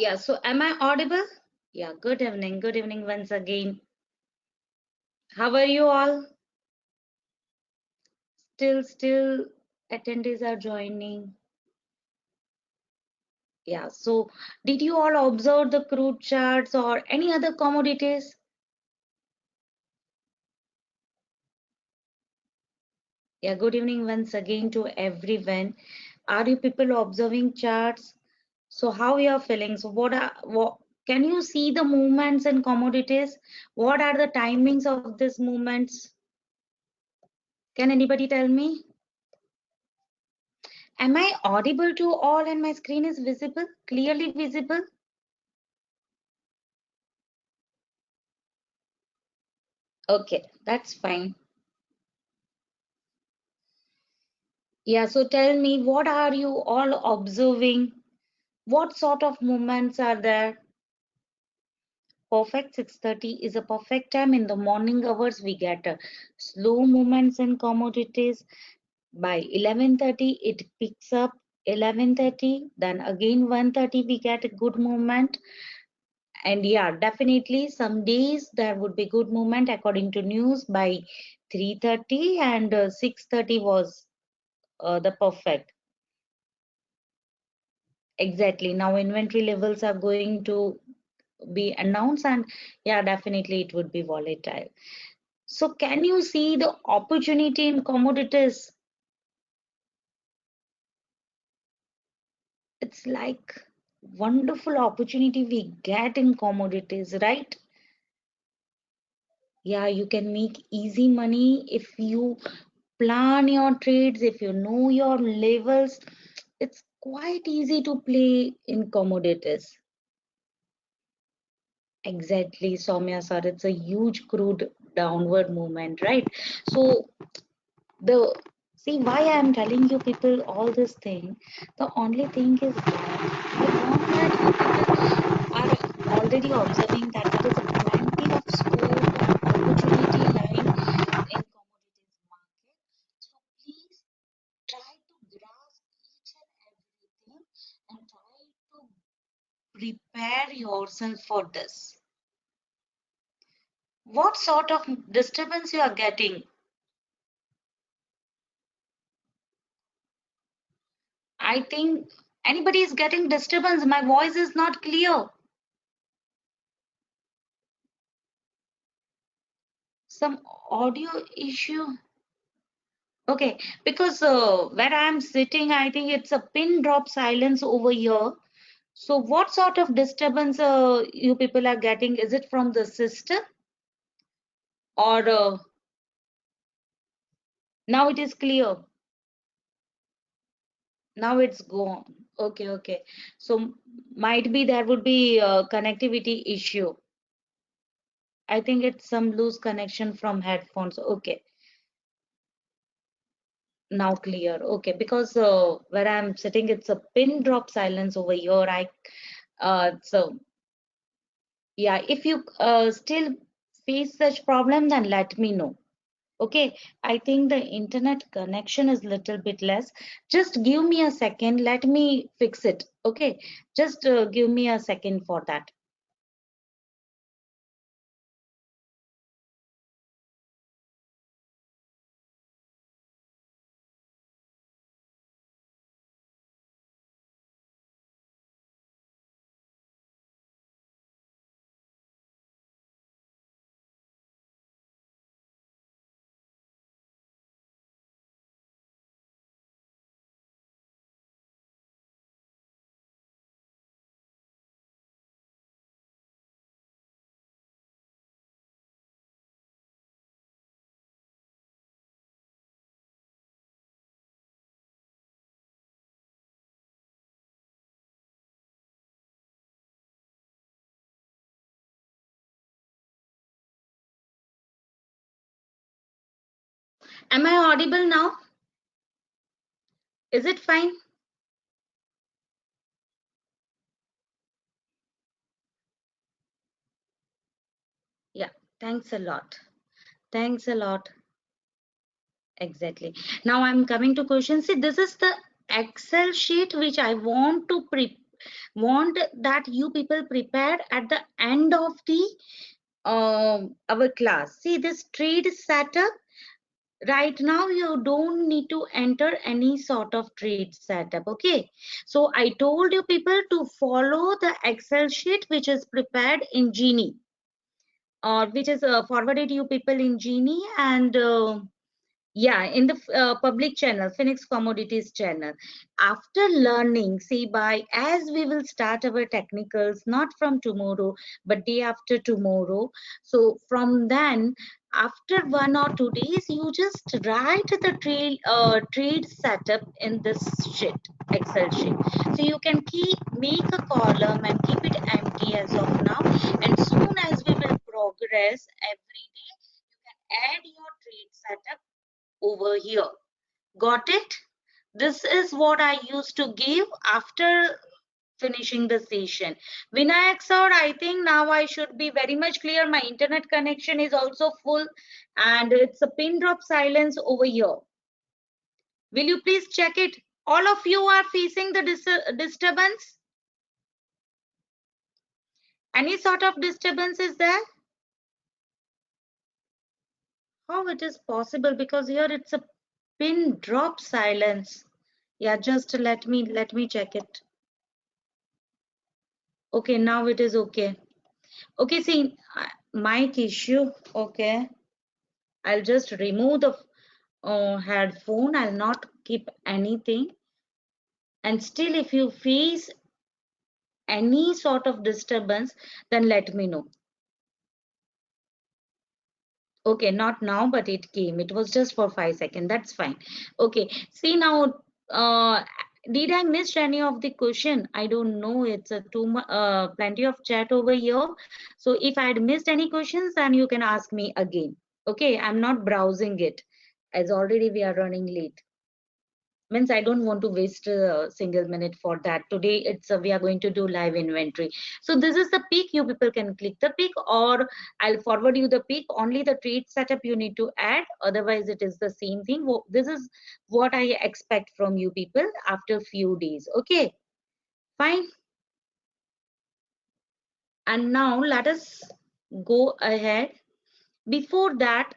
Yeah, so am I audible? Yeah, good evening. Good evening once again. How are you all? Still attendees are joining. Yeah, so did you all observe the crude charts or any other commodities? Yeah, good evening once again to everyone. Are you people observing charts? So how you are feeling? So what can you see the movements in commodities? What are the timings of these movements? Can anybody tell me? Am I audible to all and my screen is visible, clearly visible? Okay, that's fine. Yeah, so tell me, what are you all observing? What sort of movements are there? Perfect 6:30 is a perfect time in the morning hours. We get slow movements in commodities. By 11:30, it picks up 11:30. Then again 1:30, we get a good movement. And yeah, definitely some days there would be good movement according to news by 3:30 and 6:30 was the perfect. Exactly. Now inventory levels are going to be announced and yeah, definitely it would be volatile. So can you see the opportunity in commodities? It's like wonderful opportunity we get in commodities, right? Yeah, you can make easy money if you plan your trades, if you know your levels. It's quite easy to play in commodities. Exactly, Soumya sir. It's a huge crude downward movement, right? So the see why I am telling you people all this thing. The only thing is that I want that you people are already observing that there is a plenty of scope and opportunity lying in commodities market. So please try to grasp each and everything and try to prepare yourself for this. What sort of disturbance you are getting? I think anybody is getting disturbance. My voice is not clear. Some audio issue. Okay, because where I am sitting, I think it's a pin drop silence over here. So what sort of disturbance you people are getting? Is it from the system or now it is clear? Now it's gone. Okay, okay. So might be there would be a connectivity issue. I think it's some loose connection from headphones. Okay, now clear. Okay, because where I'm sitting, it's a pin drop silence over here. So yeah, if you still face such problem, then let me know. Okay, I think the internet connection is little bit less. Just give me a second. Let me fix it. Okay, just give me a second for that. Am I audible now? Is it fine? Yeah, thanks a lot. Thanks a lot. Exactly. Now I'm coming to question. See, this is the Excel sheet which I want to want that you people prepare at the end of the our class. See this trade setup. Right now you don't need to enter any sort of trade setup. Okay, so I told you people to follow the Excel sheet which is prepared in Genie, or which is forwarded you people in Genie, and yeah, in the public channel, Phoenix Commodities channel. After learning, see, by as we will start our technicals not from tomorrow but day after tomorrow, so from then, after 1 or 2 days, you just write the trade setup in this sheet, Excel sheet. So you can make a column and keep it empty as of now, and soon as we will progress every day, you can add your trade setup over here. Got it? This is what I used to give after finishing the session. Vinayak sir, I think now I should be very much clear. My internet connection is also full and it's a pin drop silence over here. Will you please check it? All of you are facing the disturbance? Any sort of disturbance is there? How it is possible? Because here it's a pin drop silence. Yeah, just let me check it. Okay, now it is okay. Okay, see, mic issue. Okay, I'll just remove the headphone. I'll not keep anything. And still, if you face any sort of disturbance, then let me know. Okay, not now, but it came. It was just for 5 seconds. That's fine. Okay, see now, did I miss any of the question? I don't know. It's a plenty of chat over here. So if I had missed any questions, then you can ask me again. Okay, I'm not browsing it, as already we are running late. Means I don't want to waste a single minute for that. Today it's we are going to do live inventory. So this is the peak. You people can click the peak, or I'll forward you the peak. Only the trade setup you need to add, otherwise it is the same thing. This is what I expect from you people after few days. Okay, fine. And now let us go ahead. Before that,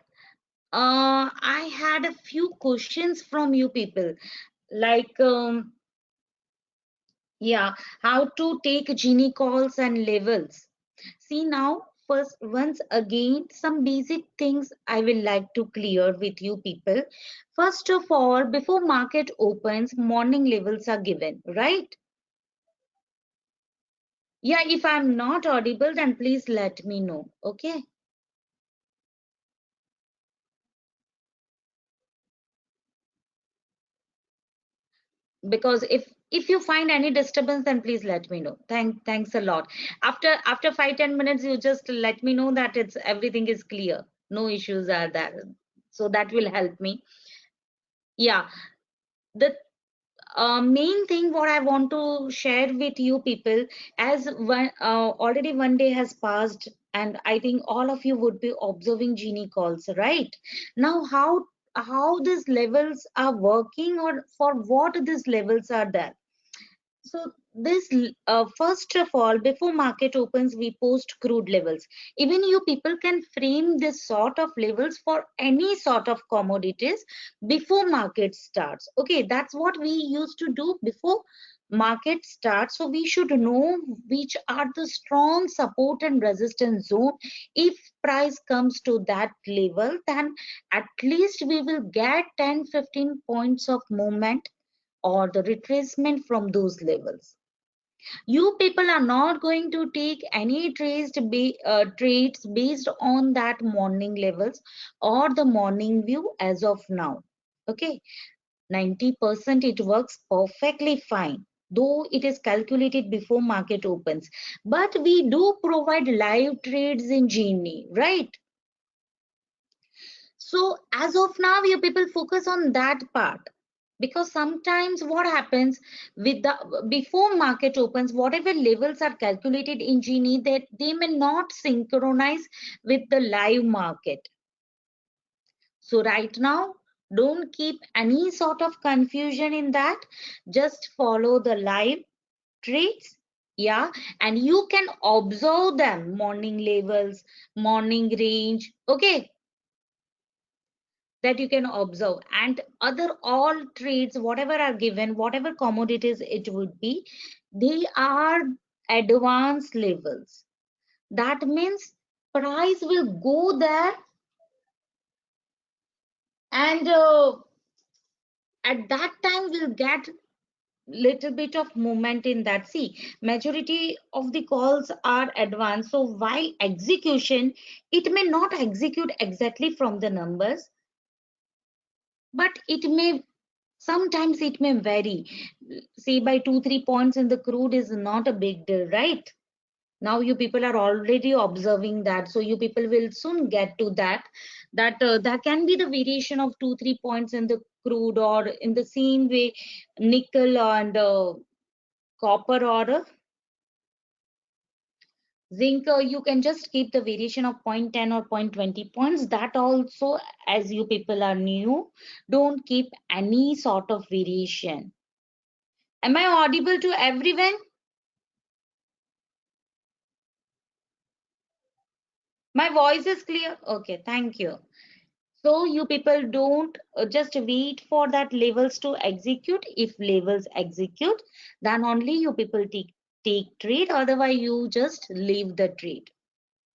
I had a few questions from you people, like yeah, how to take Genie calls and levels. See now, first, once again, some basic things I will like to clear with you people. First of all, before market opens, morning levels are given, right? Yeah, if I'm not audible, then please let me know, okay? Because if you find any disturbance, then please let me know. Thanks a lot. After 5-10 minutes, you just let me know that it's everything is clear, no issues are there, so that will help me. Yeah, the main thing what I want to share with you people, as already 1 day has passed, and I think all of you would be observing Genie calls, right? Now how these levels are working, or for what these levels are there. So this first of all, before market opens, we post crude levels. Even you people can frame this sort of levels for any sort of commodities before market starts. Okay, that's what we used to do before market starts. So we should know which are the strong support and resistance zone. If price comes to that level, then at least we will get 10-15 points of movement or the retracement from those levels. You people are not going to take any trades based on that morning levels or the morning view as of now. Okay, 90% it works perfectly fine, though it is calculated before market opens. But we do provide live trades in Genie, right? So as of now, you people focus on that part, because sometimes what happens with the before market opens, whatever levels are calculated in Genie, that they may not synchronize with the live market. So right now, don't keep any sort of confusion in that. Just follow the live trades Yeah, and you can observe them, morning levels, morning range, okay, that you can observe, and other all trades, whatever are given, whatever commodities it would be, they are advanced levels. That means price will go there, and at that time we'll get little bit of movement in that. See, majority of the calls are advanced, so while execution, it may not execute exactly from the numbers, but it may, sometimes it may vary. See, by 2-3 points in the crude is not a big deal, right? Now you people are already observing that, so you people will soon get to that, that there can be the variation of 2-3 points in the crude, or in the same way nickel and copper or zinc, you can just keep the variation of 0.10 or 0.20 points. That also, as you people are new, don't keep any sort of variation. Am I audible to everyone? My voice is clear? Okay, thank you. So you people don't just wait for that levels to execute. If levels execute, then only you people take trade. Otherwise, you just leave the trade.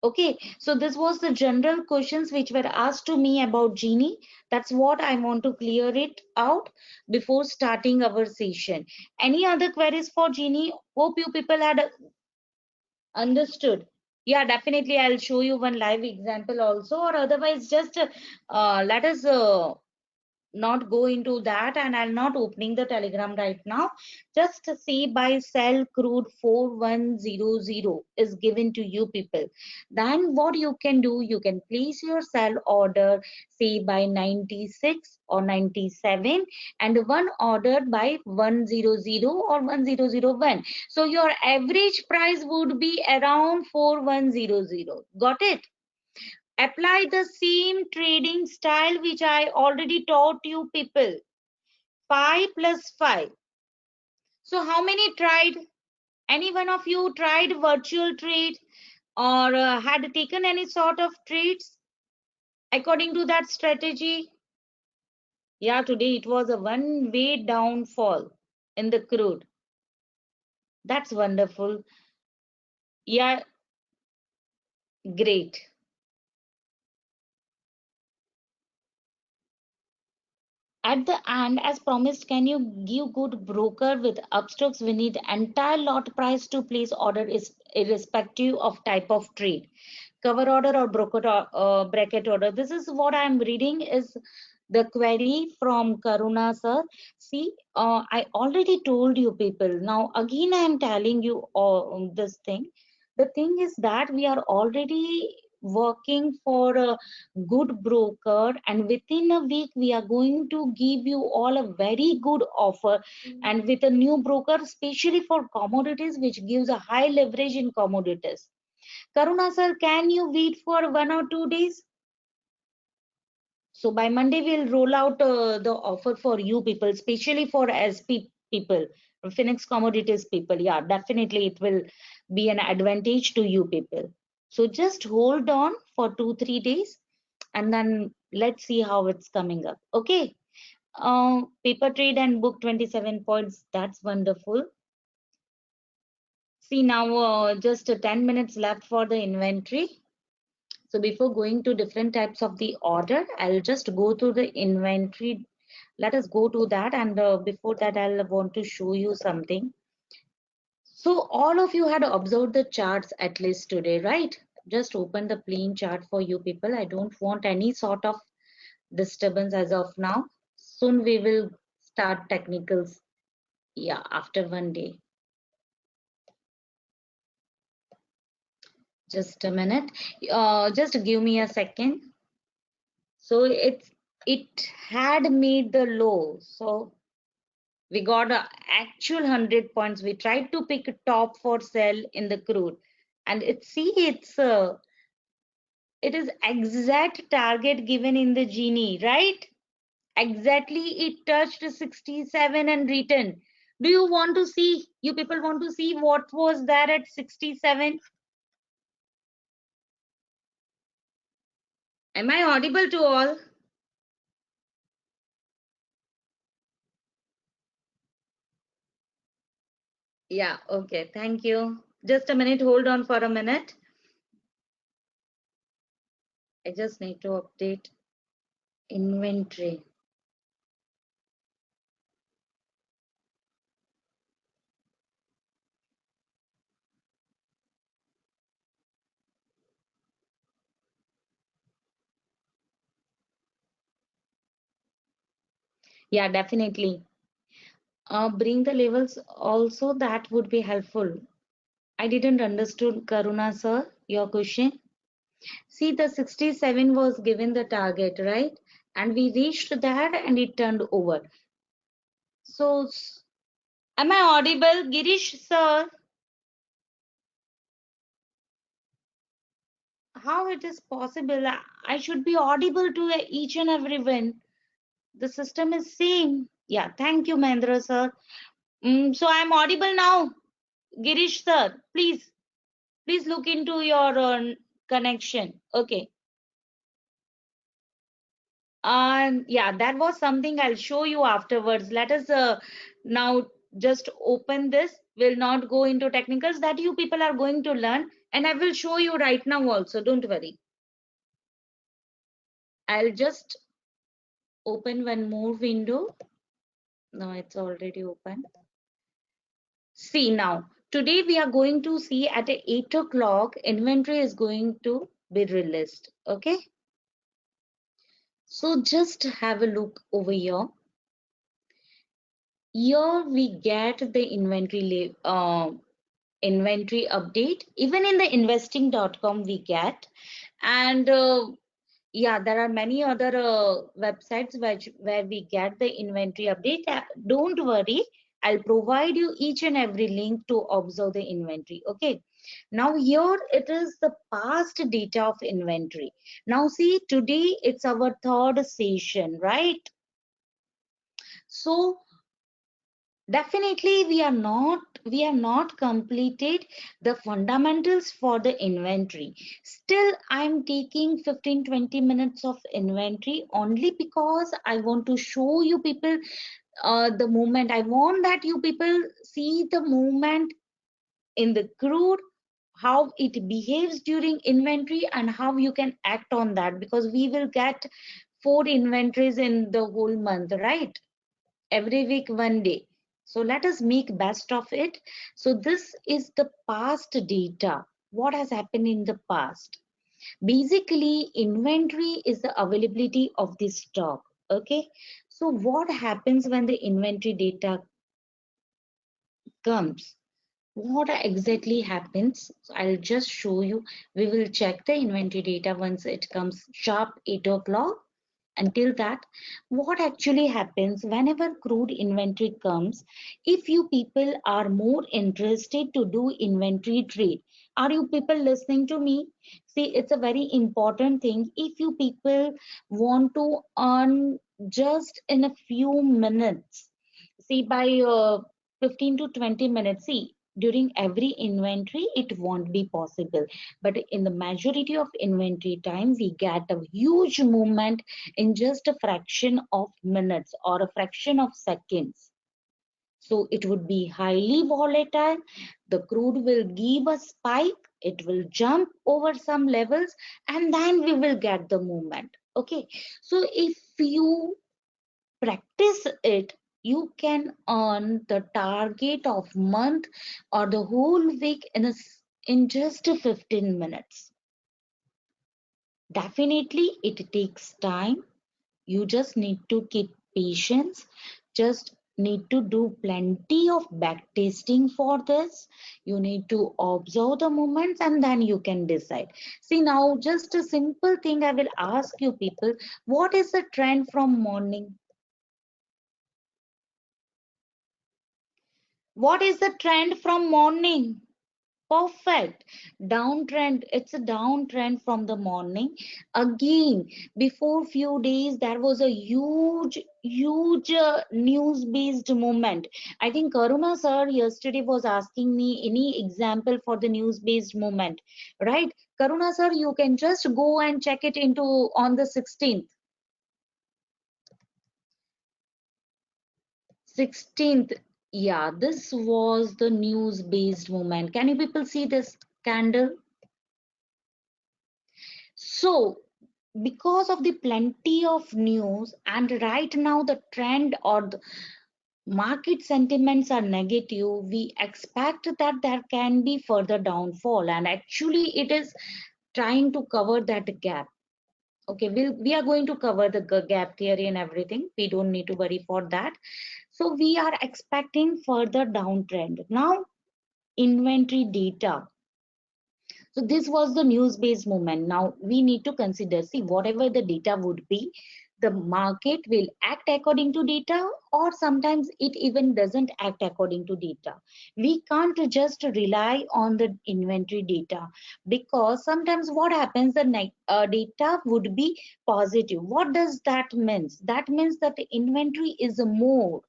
Okay, so this was the general questions which were asked to me about Genie. That's what I want to clear it out before starting our session. Any other queries for Genie? Hope you people had understood. Yeah, definitely. I'll show you one live example also, or otherwise just let us not go into that, and I'll not opening the telegram right now. Just see, by sell crude 4100 is given to you people, then what you can do, you can place your sell order, say by 96 or 97, and one order by 100 or 1001, so your average price would be around 4100. Got it? Apply the same trading style which I already taught you people. 5 plus 5. So how many tried? Any one of you tried virtual trade, or had taken any sort of trades according to that strategy? Yeah, today it was a one-way downfall in the crude. That's wonderful. Yeah, great. At the end, as promised, can you give good broker with upstrokes? We need entire lot price to place order is irrespective of type of trade. Cover order or broker bracket order. This is what I am reading is the query from Karuna sir. See, I already told you people. Now again, I am telling you this thing. The thing is that we are already working for a good broker, and within a week we are going to give you all a very good offer, and with a new broker, especially for commodities, which gives a high leverage in commodities. Karuna sir, can you wait for 1 or 2 days? So by Monday we'll roll out the offer for you people, especially for SP people, Phoenix Commodities people. Yeah, definitely it will be an advantage to you people. So just hold on for 2-3 days, and then let's see how it's coming up. Okay. Paper trade and book 27 points. That's wonderful. See now, just 10 minutes left for the inventory. So before going to different types of the order, I'll just go to the inventory. Let us go to that. And before that, I'll want to show you something. So all of you had observed the charts at least today, right? Just open the plain chart for you people. I don't want any sort of disturbance as of now. Soon we will start technicals. Yeah, after one day. Just a minute. Just give me a second. So it had made the low. So we got a actual 100 points. We tried to pick a top for sell in the crude, and it is exact target given in the Genie, right? Exactly, it touched 67 and returned. Do you want to see, you people want to see what was there at 67? Am I audible to all? Yeah, okay, thank you. Just a minute, hold on for a minute. I just need to update inventory. Yeah, definitely. Bring the levels also, that would be helpful. I didn't understood, Karuna sir, your question. See, the 67 was given the target, right? And we reached that and it turned over. So, am I audible, Girish sir? How it is possible? I should be audible to each and everyone. The system is same. Yeah, thank you, Mahendra sir. So I'm audible now. Girish sir, please look into your connection. Okay. Yeah, that was something I'll show you afterwards. Let us now just open this. We'll not go into technicals that you people are going to learn, and I will show you right now also. Don't worry. I'll just open one more window. No, it's already open. See now, today we are going to see at 8 o'clock, inventory is going to be released. Okay. So just have a look over here. Here we get the inventory update. Even in the investing.com we get. And yeah, there are many other websites where we get the inventory update. Don't worry, I'll provide you each and every link to observe the inventory. Okay. Now here it is the past data of inventory. Now see, today it's our third session, right? So definitely we are not completed the fundamentals for the inventory. Still I'm taking 15-20 minutes of inventory only because I want to show you people the movement. I want that you people see the movement in the crude, how it behaves during inventory and how you can act on that, because we will get 4 inventories in the whole month, right? Every week 1 day. So let us make best of it. So this is the past data, what has happened in the past. Basically inventory is the availability of the stock. Okay, so what happens when the inventory data comes? What exactly happens? So I'll just show you. We will check the inventory data once it comes sharp 8 o'clock. Until that, what actually happens whenever crude inventory comes? If you people are more interested to do inventory trade, are you people listening to me? See, it's a very important thing. If you people want to earn just in a few minutes, see, by 15 to 20 minutes, see, during every inventory it won't be possible, but in the majority of inventory time we get a huge movement in just a fraction of minutes or a fraction of seconds. So it would be highly volatile. The crude will give a spike, it will jump over some levels, and then we will get the movement. Okay, so if you practice it, you can earn the target of month or the whole week in just 15 minutes. Definitely it takes time. You just need to keep patience, just need to do plenty of back testing for this. You need to observe the moments and then you can decide. See now, just a simple thing I will ask you people, what is the trend from morning? What is the trend from morning? Perfect. Downtrend. It's a downtrend from the morning. Again, before few days, there was a huge news-based movement. I think Karuna sir yesterday was asking me any example for the news-based movement, right? Karuna sir, you can just go and check it into on the 16th. 16th. Yeah, this was the news-based movement. Can you people see this candle? So, because of the plenty of news, and right now the trend or the market sentiments are negative, we expect that there can be further downfall, and actually it is trying to cover that gap. Okay, we are going to cover the gap theory and everything. We don't need to worry for that. So we are expecting further downtrend. Now, inventory data. So this was the news-based movement. Now we need to consider, see, whatever the data would be, the market will act according to data, or sometimes it even doesn't act according to data. We can't just rely on the inventory data, because sometimes what happens, the data would be positive. What does that mean? That means that the inventory is more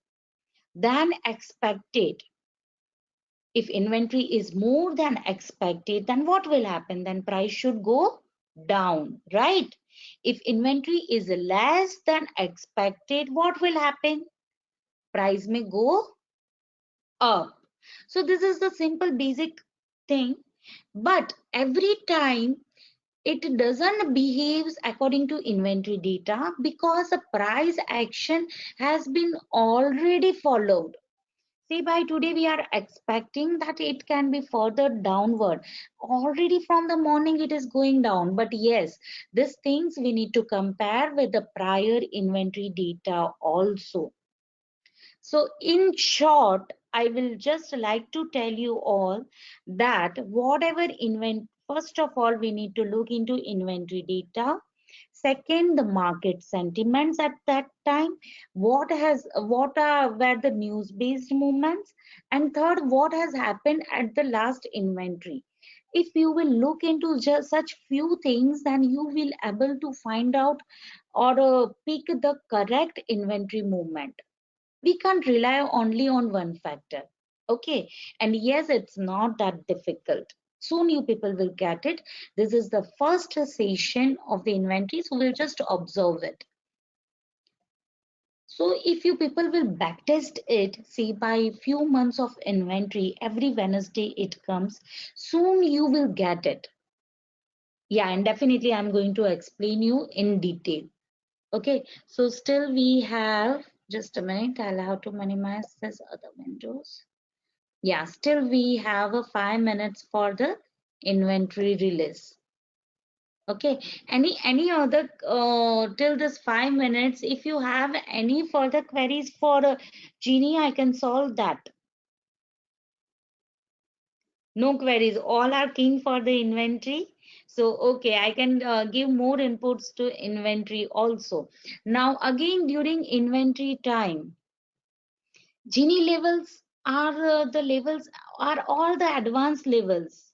than expected. If inventory is more than expected, then what will happen? Then price should go down, right? If inventory is less than expected, what will happen? Price may go up. So this is the simple basic thing. But every time it doesn't behaves according to inventory data, because the price action has been already followed. See, by today we are expecting that it can be further downward. Already from the morning it is going down. But yes, these things we need to compare with the prior inventory data also. So in short, I will just like to tell you all that whatever first of all, we need to look into inventory data. Second, the market sentiments at that time. What were the news based movements? And third, what has happened at the last inventory? If you will look into just such few things, then you will able to find out or pick the correct inventory movement. We can't rely only on one factor. Okay, and yes, it's not that difficult. Soon you people will get it. This is the first session of the inventory, so we'll just observe it. So if you people will backtest it, see, by few months of inventory, every Wednesday it comes, soon you will get it. Yeah, and definitely I'm going to explain you in detail. Okay, so still we have, just a minute, I'll have to minimize this other windows. Yeah, still we have a 5 minutes for the inventory release. Okay, any other till this 5 minutes, if you have any further queries for Jeannie, I can solve that. No queries, all are keen for the inventory. So okay, I can give more inputs to inventory also. Now again, during inventory time, Gini levels are the levels are all the advanced levels.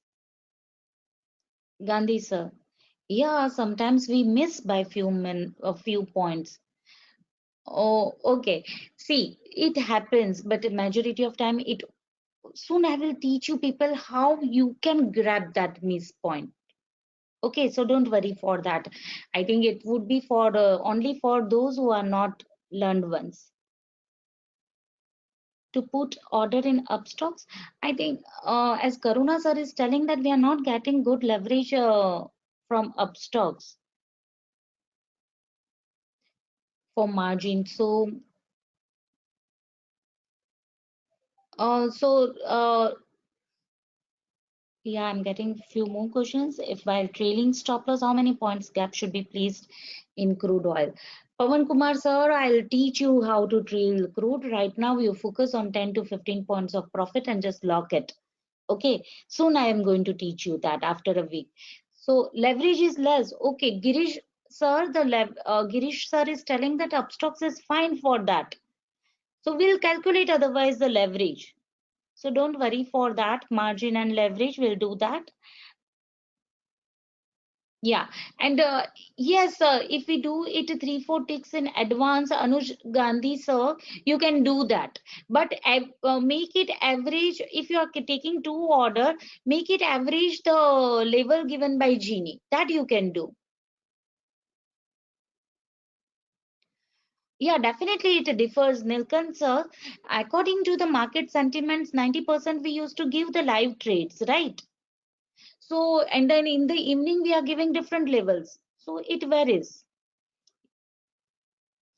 Gandhi sir. Yeah, sometimes we miss by a few points. Oh, okay. See, it happens, but the majority of time it soon I will teach you people how you can grab that miss point. Okay, so don't worry for that. I think it would be for only for those who are not learned ones. To put order in upstocks, I think as Karuna sir is telling that we are not getting good leverage from upstocks for margin. So yeah, I'm getting few more questions. If while trailing stop loss, how many points gap should be placed in crude oil? Pawan Kumar sir, I'll teach you how to trail crude. Right now, you focus on 10 to 15 points of profit and just lock it. Okay, soon I am going to teach you that after a week. So leverage is less. Okay, Girish sir, Girish sir is telling that upstocks is fine for that. So we'll calculate otherwise the leverage. So don't worry for that. Margin and leverage will do that. Yeah, and yes, if we do it 3-4 ticks in advance, Anuj Gandhi sir, you can do that. But make it average. If you are taking two order, make it average the level given by Genie. That you can do. Yeah, definitely it differs, Nilkan sir. According to the market sentiments, 90% we used to give the live trades, right? So, and then in the evening we are giving different levels. So it varies.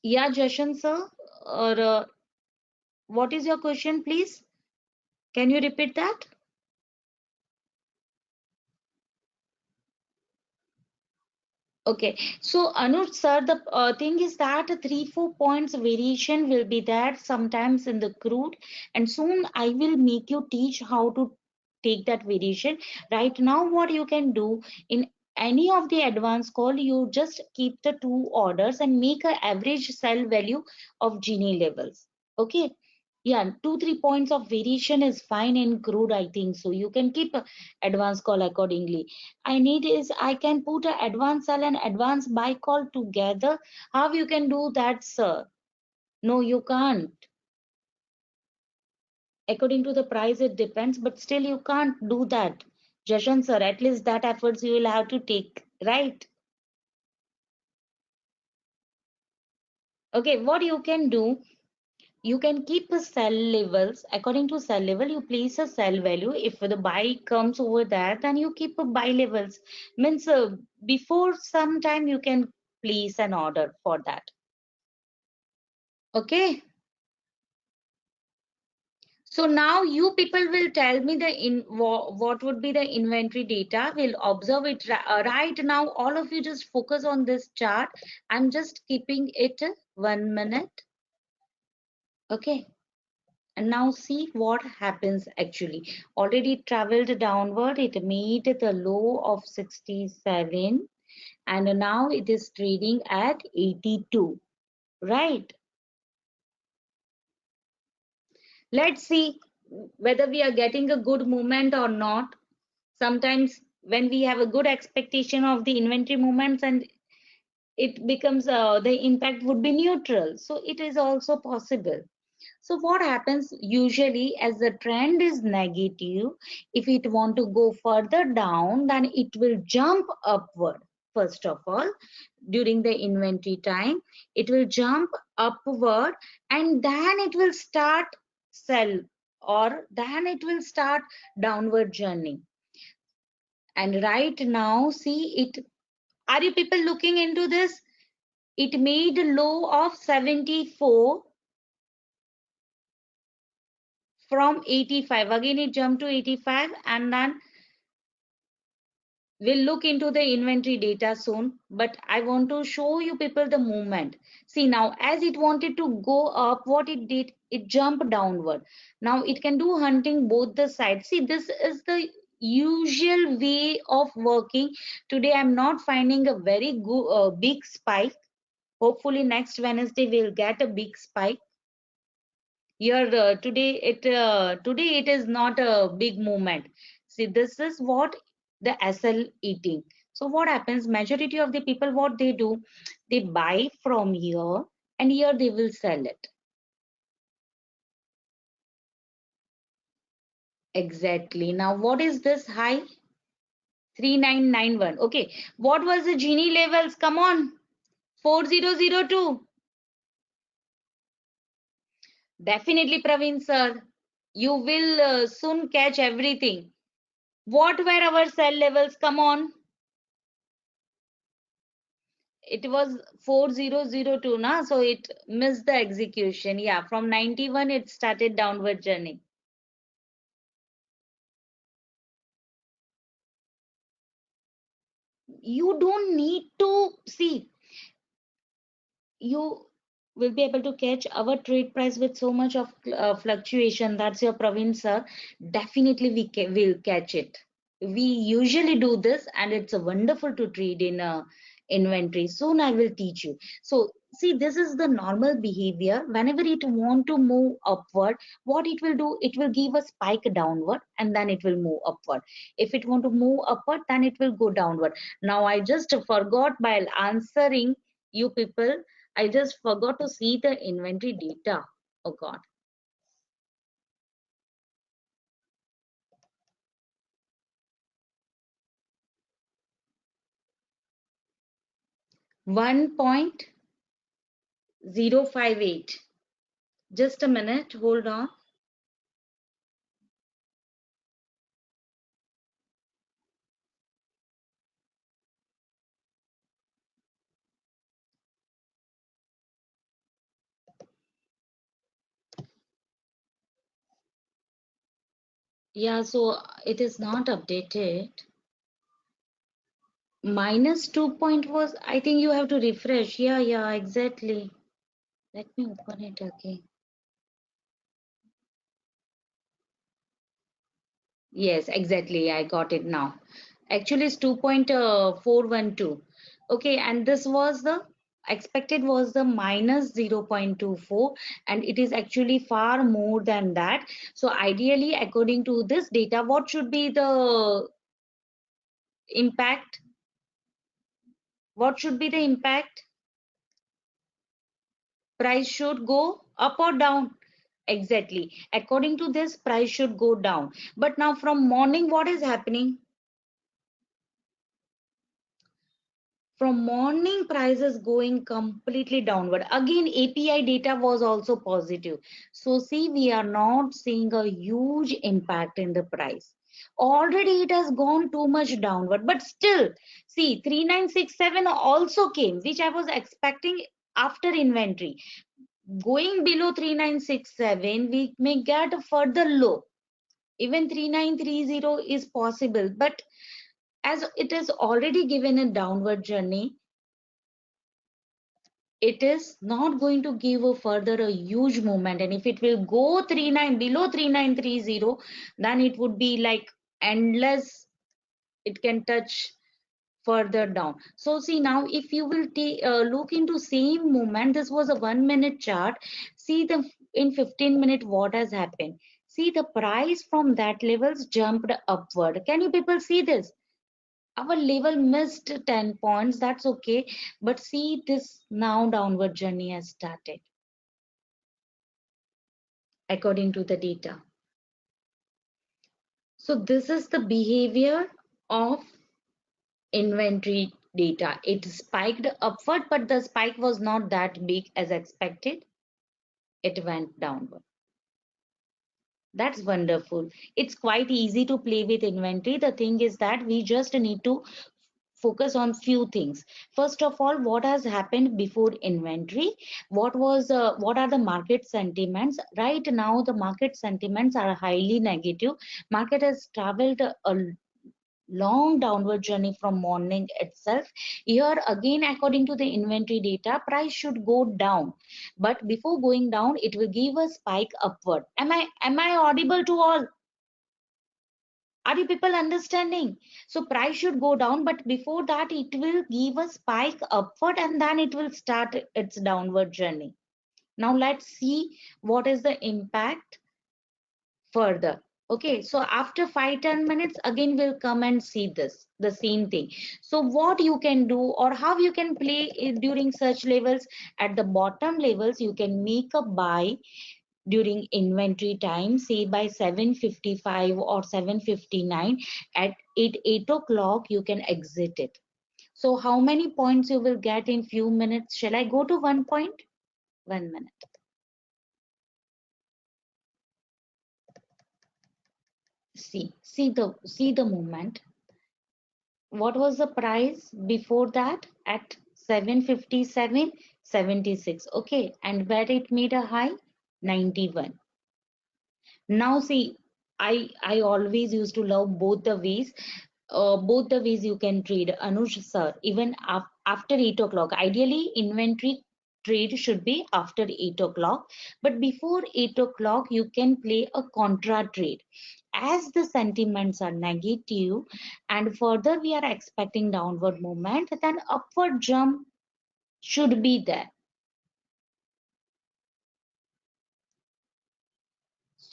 Yeah, Jashan sir, or what is your question, please? Can you repeat that? Okay, so Anuj sir, the thing is that 3-4 points variation will be there sometimes in the crude, and soon I will make you teach how to take that variation. Right now, what you can do in any of the advanced call, you just keep the two orders and make a average sell value of Gini levels. Okay. Yeah, 2-3 points of variation is fine in crude, I think so. You can keep a advanced call accordingly. I need is I can put a advance sell and advance buy call together. How you can do that, sir? No, you can't. According to the price, it depends, but still you can't do that. Jashan, sir, at least that efforts you will have to take, right? Okay, what you can do, you can keep the sell levels. According to sell level, you place a sell value. If the buy comes over there, then you keep a buy levels. Means before some time you can place an order for that. Okay. So now you people will tell me the what would be the inventory data. We'll observe it right now. All of you just focus on this chart. I'm just keeping it 1 minute. Okay. And now see what happens actually. Already traveled downward. It made the low of 67 and now it is trading at 82. Right. Let's see whether we are getting a good movement or not. Sometimes when we have a good expectation of the inventory movements and it becomes the impact would be neutral, so it is also possible. So what happens usually as the trend is negative, if it want to go further down, then it will jump upward. First of all, during the inventory time, it will jump upward and then it will start sell, or then it will start downward journey. And right now, see it. Are you people looking into this? It made a low of 74 from 85. Again, it jumped to 85 and then we'll look into the inventory data soon. But I want to show you people the movement. See now, as it wanted to go up, what it did, it jumped downward. Now it can do hunting both the sides. See, this is the usual way of working. Today, I'm not finding a very good, big spike. Hopefully next Wednesday we'll get a big spike. Here today it is not a big movement. See, this is what the SL eating. So what happens? Majority of the people, what they do, they buy from here and here they will sell it. Exactly. Now what is this high? 3991. Okay. What was the Gini levels? Come on. 4002. Definitely, Praveen sir. You will soon catch everything. What were our cell levels? Come on. It was 4002, na? So it missed the execution. Yeah, from 91 it started downward journey. You don't need to see. You will be able to catch our trade price with so much of fluctuation. That's your Praveen sir. Definitely will catch it. We usually do this and it's a wonderful to trade in inventory. Soon I will teach you. So see, this is the normal behavior. Whenever it want to move upward, what it will do, it will give a spike downward and then it will move upward. If it want to move upward, then it will go downward. Now I just forgot while answering you people, I just forgot to see the inventory data. Oh God. 1.058. Just a minute, hold on. Yeah, so it is not updated. Minus 2 point was, I think you have to refresh. Yeah, yeah, exactly. Let me open it again. Yes, exactly. I got it now. Actually, it's 2.412. Okay, and this was the expected was the minus 0.24, and it is actually far more than that. So ideally, according to this data, what should be the impact? What should be the impact? Price should go up or down. Exactly. According to this, price should go down. But now from morning, what is happening? From morning, prices going completely downward. Again, API data was also positive. So see, we are not seeing a huge impact in the price. Already it has gone too much downward, but still, see, 3967 also came, which I was expecting after inventory. Going below 3967, we may get a further low. Even 3930 is possible, but as it is already given a downward journey, it is not going to give a further a huge movement. And if it will go 39 below 3930, then it would be like endless. It can touch further down. So see, now if you will look into same movement, this was a 1 minute chart. See the in 15 minutes what has happened. See, the price from that levels jumped upward. Can you people see this? Our level missed 10 points, that's okay, but see, this now downward journey has started according to the data. So this is the behavior of inventory data. It spiked upward, but the spike was not that big as expected. It went downward. That's wonderful. It's quite easy to play with inventory. The thing is that we just need to focus on few things. First of all, what has happened before inventory? What are the market sentiments? Right now, the market sentiments are highly negative. Market has traveled a long downward journey from morning itself. Here again, according to the inventory data, price should go down, but before going down, it will give a spike upward. Am I audible to all? Are you people understanding? So price should go down, but before that, it will give a spike upward and then it will start its downward journey. Now let's see what is the impact further. Okay, so after 5-10 minutes, again we'll come and see this, the same thing. So what you can do or how you can play during such levels, at the bottom levels, you can make a buy during inventory time, say by 7:55 or 7:59. At 8 o'clock you can exit it. So how many points you will get in few minutes? Shall I go to 1 point? 1 minute. See the movement. What was the price before that? At 7:57, 76. Okay, and where it made a high? 91. Now see, I always used to love both the ways. Both the ways you can trade, Anush sir, even after 8 o'clock. Ideally, inventory trade should be after 8 o'clock, but before 8 o'clock, you can play a contra trade. As the sentiments are negative and further we are expecting downward movement, then upward jump should be there.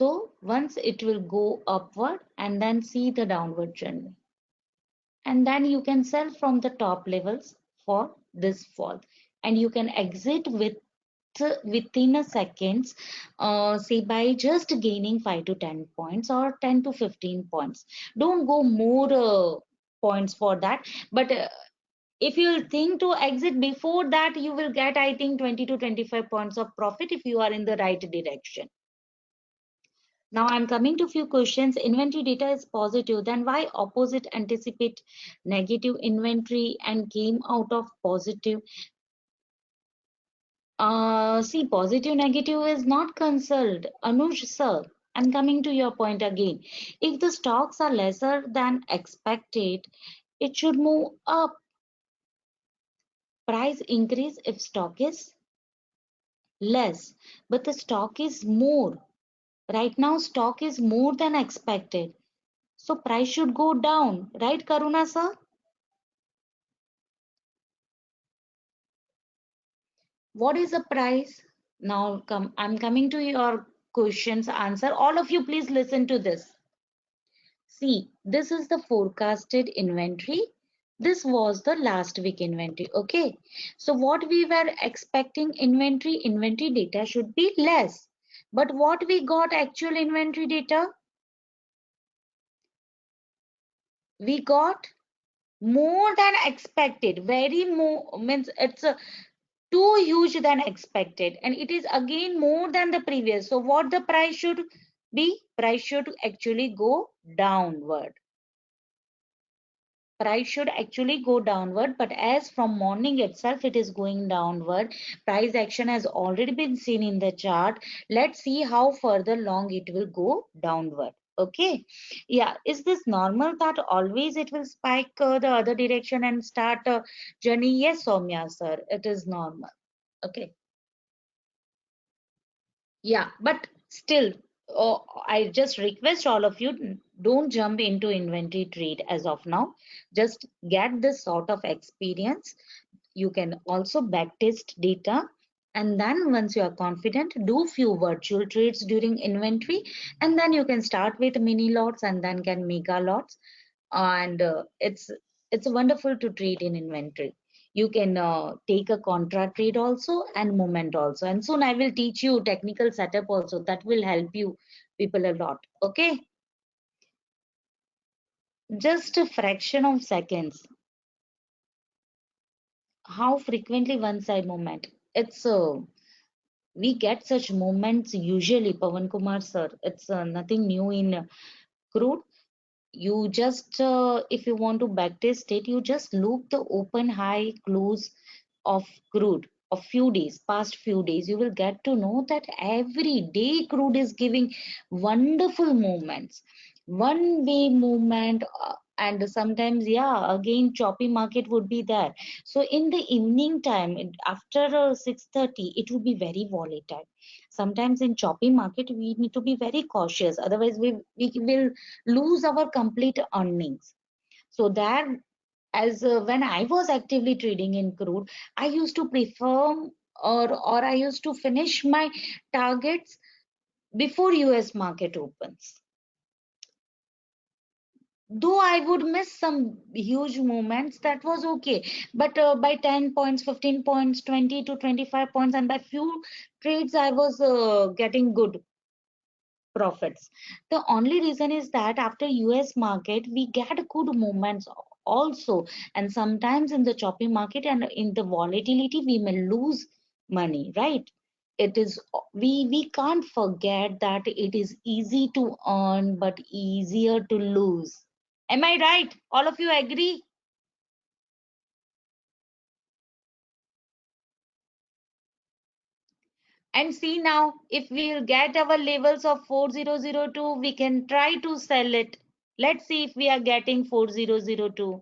So once it will go upward and then see the downward journey. And then you can sell from the top levels for this fall. And you can exit within a seconds, say by just gaining 5 to 10 points or 10 to 15 points. Don't go more points for that. But if you think to exit before that, you will get, I think, 20 to 25 points of profit if you are in the right direction. Now I'm coming to few questions. Inventory data is positive, then why opposite anticipate negative inventory and came out of positive? See, positive negative is not concerned. Anuj sir, I'm coming to your point again. If the stocks are lesser than expected, it should move up. Price increase if stock is less, but the stock is more. Right now, stock is more than expected. So price should go down, right, Karuna sir? What is the price? Now I'm coming to your questions answer. All of you, please listen to this. See, this is the forecasted inventory. This was the last week inventory. Okay. So what we were expecting inventory data should be less. But what we got actual inventory data? We got more than expected. Very more means it's a too huge than expected, and it is again more than the previous. So what the price should be? Price should actually go downward. Price should actually go downward, but as from morning itself it is going downward. Price action has already been seen in the chart. Let's see how further long it will go downward. Okay, yeah, is this normal that always it will spike the other direction and start a journey? Yes, Soumya sir, it is normal. Okay. Yeah, but still, I just request all of you, don't jump into inventory trade as of now. Just get this sort of experience. You can also backtest data. And then once you are confident, do few virtual trades during inventory. And then you can start with mini lots and then can mega lots. And it's wonderful to trade in inventory. You can take a contra trade also and moment also, and soon I will teach you technical setup also that will help you people a lot. Okay, just a fraction of seconds. How frequently one side movement? It's we get such moments usually, Pavan Kumar sir. It's nothing new in crude. You just if you want to backtest it, you just look the open high close of crude of few days, past few days. You will get to know that every day crude is giving wonderful movements, one way movement, and sometimes yeah again choppy market would be there. So in the evening time after 6:30 it will be very volatile. Sometimes in choppy market we need to be very cautious, otherwise we will lose our complete earnings. So that as when I was actively trading in crude, I used to prefer or I used to finish my targets before US market opens. Though I would miss some huge movements, that was okay. But by 10 points, 15 points, 20 to 25 points, and by few trades, I was getting good profits. The only reason is that after US market, we get good movements also. And sometimes in the choppy market and in the volatility, we may lose money, right? It is we can't forget that it is easy to earn but easier to lose. Am I right? All of you agree? And see now, if we'll get our levels of 4002, we can try to sell it. Let's see if we are getting 4002.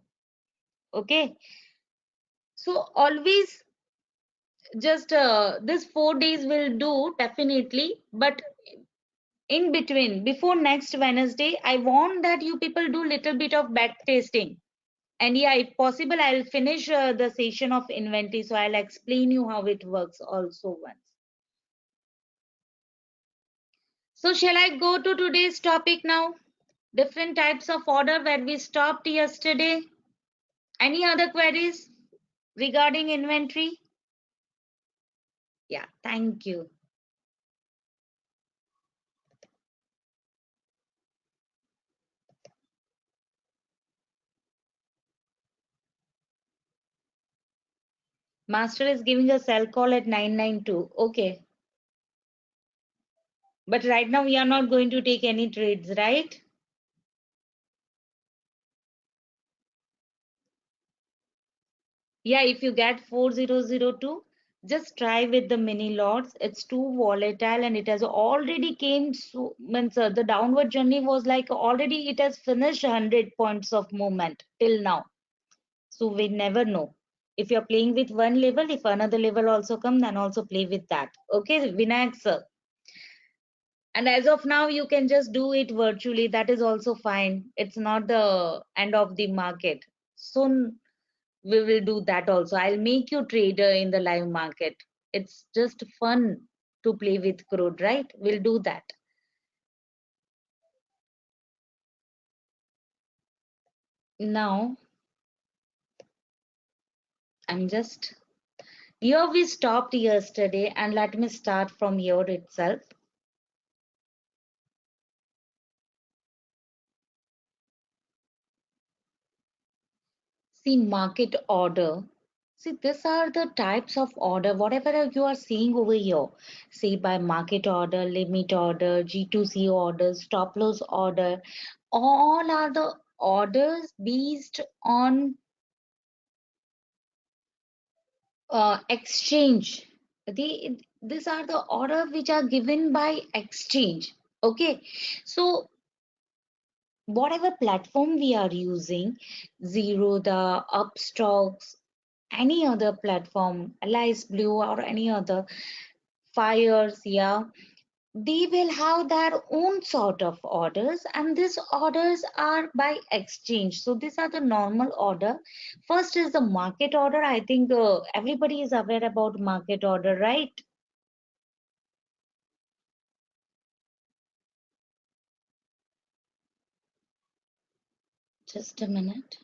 Okay. So always just this 4 days will do definitely. But in between, before next Wednesday, I want that you people do little bit of back testing. And yeah, if possible, I'll finish the session of inventory. So I'll explain you how it works also once. So shall I go to today's topic now? Different types of order where we stopped yesterday. Any other queries regarding inventory? Yeah, thank you. Master is giving a cell call at 992. Okay. But right now we are not going to take any trades, right? Yeah, if you get 4002, just try with the mini lots. It's too volatile and it has already came, so means the downward journey was like already it has finished 100 points of movement till now. So we never know. If you're playing with one level, if another level also come, then also play with that. Okay, Vinayak sir. And as of now, you can just do it virtually. That is also fine. It's not the end of the market. Soon we will do that also. I'll make you trader in the live market. It's just fun to play with crude, right? We'll do that. Now, I'm just here. We stopped yesterday, and let me start from here itself. See, market order. See, these are the types of order, whatever you are seeing over here. See, by market order, limit order, G2C order, stop loss order, all are the orders based on exchange. These are the order which are given by exchange. Okay, so whatever platform we are using, Zero, the Upstocks, any other platform, Alice Blue or any other fires, yeah, they will have their own sort of orders, and these orders are by exchange. So these are the normal order. First is the market order. I think everybody is aware about market order, right? Just a minute.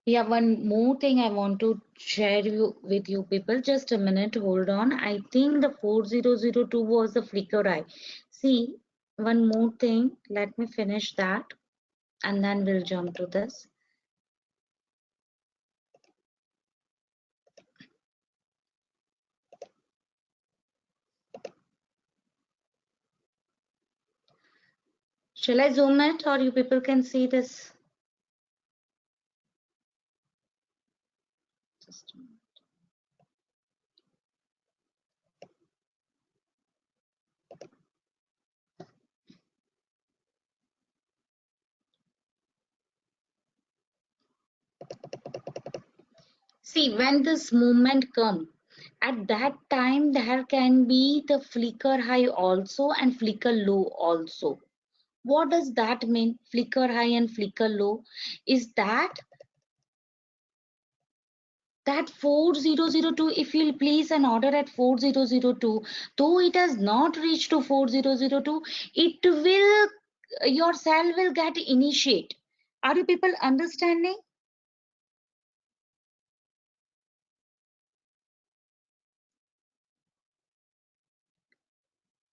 Yeah, one more thing I want to share with you people. Just a minute, hold on. I think the 4002 was the flicker eye. See, one more thing. Let me finish that and then we'll jump to this. Shall I zoom it or you people can see this? Just a minute. See, when this movement come, at that time there can be the flicker high also and flicker low also. What does that mean? Flicker high and flicker low is that 4002, if you'll place an order at 4002, though it has not reached to 4002, it will, your sell will get initiate. Are you people understanding?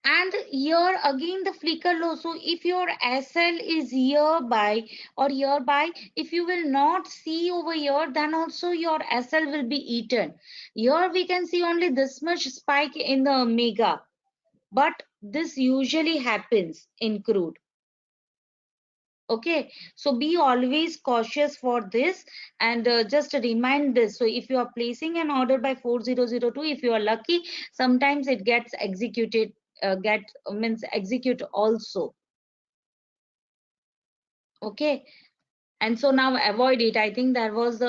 And here again the flicker low. So if your SL is hereby or hereby, if you will not see over here, then also your SL will be eaten. Here we can see only this much spike in the mega, but this usually happens in crude. Okay, so be always cautious for this, and just remind this. So if you are placing an order by 4002, if you are lucky, sometimes it gets executed, get means execute also. Okay, And so now avoid it. I think it was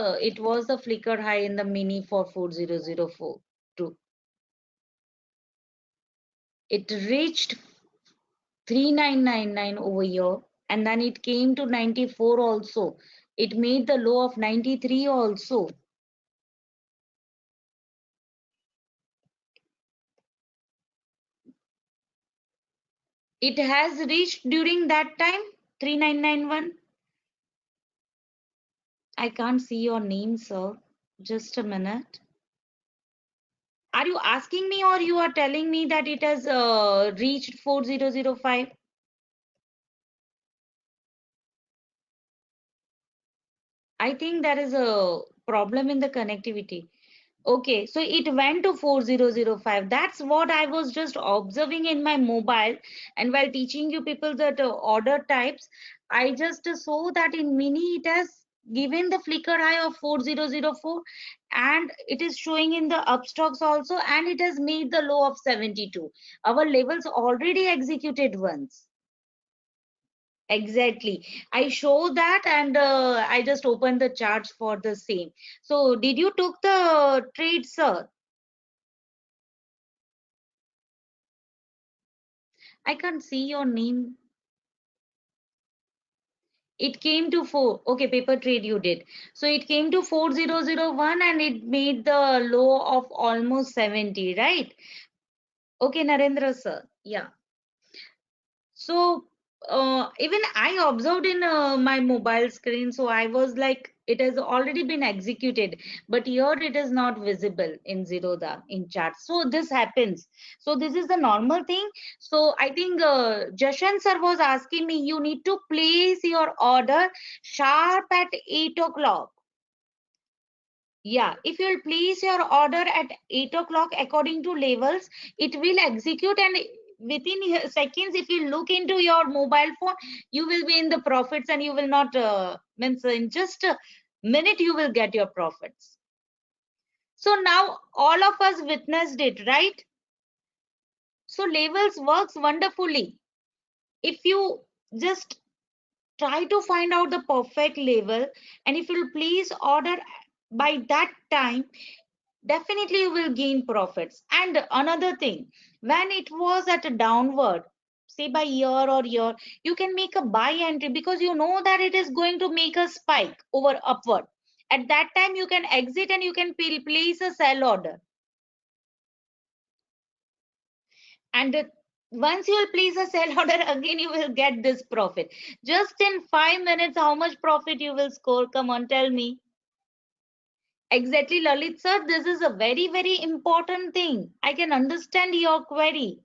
the flicker high in the mini for 4004 too. It reached 3999 over here, and then it came to 94 also. It made the low of 93 also. It has reached during that time 3991. I can't see your name, sir. Just a minute. Are you asking me or you are telling me that it has reached 4005? I think there is a problem in the connectivity. Okay, so it went to 4005. That's what I was just observing in my mobile. And while teaching you people that order types, I just saw that in mini it has given the flicker high of 4004, and it is showing in the upstocks also, and it has made the low of 72. Our levels already executed once. Exactly. I show that, and I just opened the charts for the same. So did you took the trade, sir? I can't see your name. It came to 4. Okay, paper trade you did. So it came to 4001 and it made the low of almost 70, right? Okay, Narendra sir. Yeah. So even I observed in my mobile screen, so I was like, it has already been executed, but here it is not visible in Zerodha in chat. So this happens. So this is the normal thing. So I think Jashan sir was asking me, you need to place your order sharp at 8 o'clock. Yeah, if you'll place your order at 8 o'clock according to levels, it will execute, and within seconds, if you look into your mobile phone, you will be in the profits, and you will not, means in just a minute, you will get your profits. So now all of us witnessed it, right? So levels works wonderfully. If you just try to find out the perfect level, and if you please order by that time, definitely you will gain profits. And another thing, when it was at a downward, say by year or year, you can make a buy entry because you know that it is going to make a spike over upward. At that time you can exit and you can place a sell order. And once you will place a sell order, again you will get this profit. Just in 5 minutes, how much profit you will score? Come on, tell me. Exactly, Lalit sir. This is a very, very important thing. I can understand your query.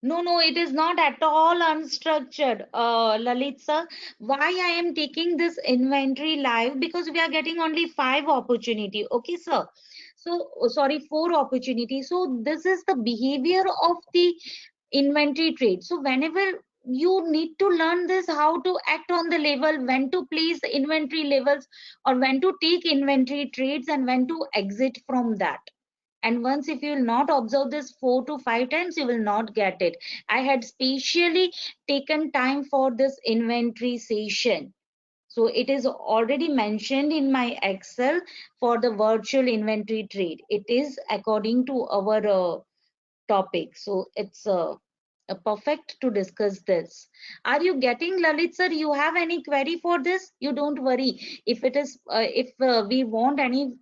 No, no, it is not at all unstructured, Lalit sir. Why I am taking this inventory live? Because we are getting only 5 opportunity. Okay, sir. So, sorry, 4 opportunities. So this is the behavior of the inventory trade. So whenever you need to learn this, how to act on the level, when to place inventory levels, or when to take inventory trades, and when to exit from that. And once if you will not observe this 4 to 5 times, you will not get it. I had specially taken time for this inventory session. So it is already mentioned in my Excel for the virtual inventory trade. It is according to our topic. So it's perfect to discuss this. Are you getting, Lalit sir? You have any query for this? You don't worry. If it is, if we want any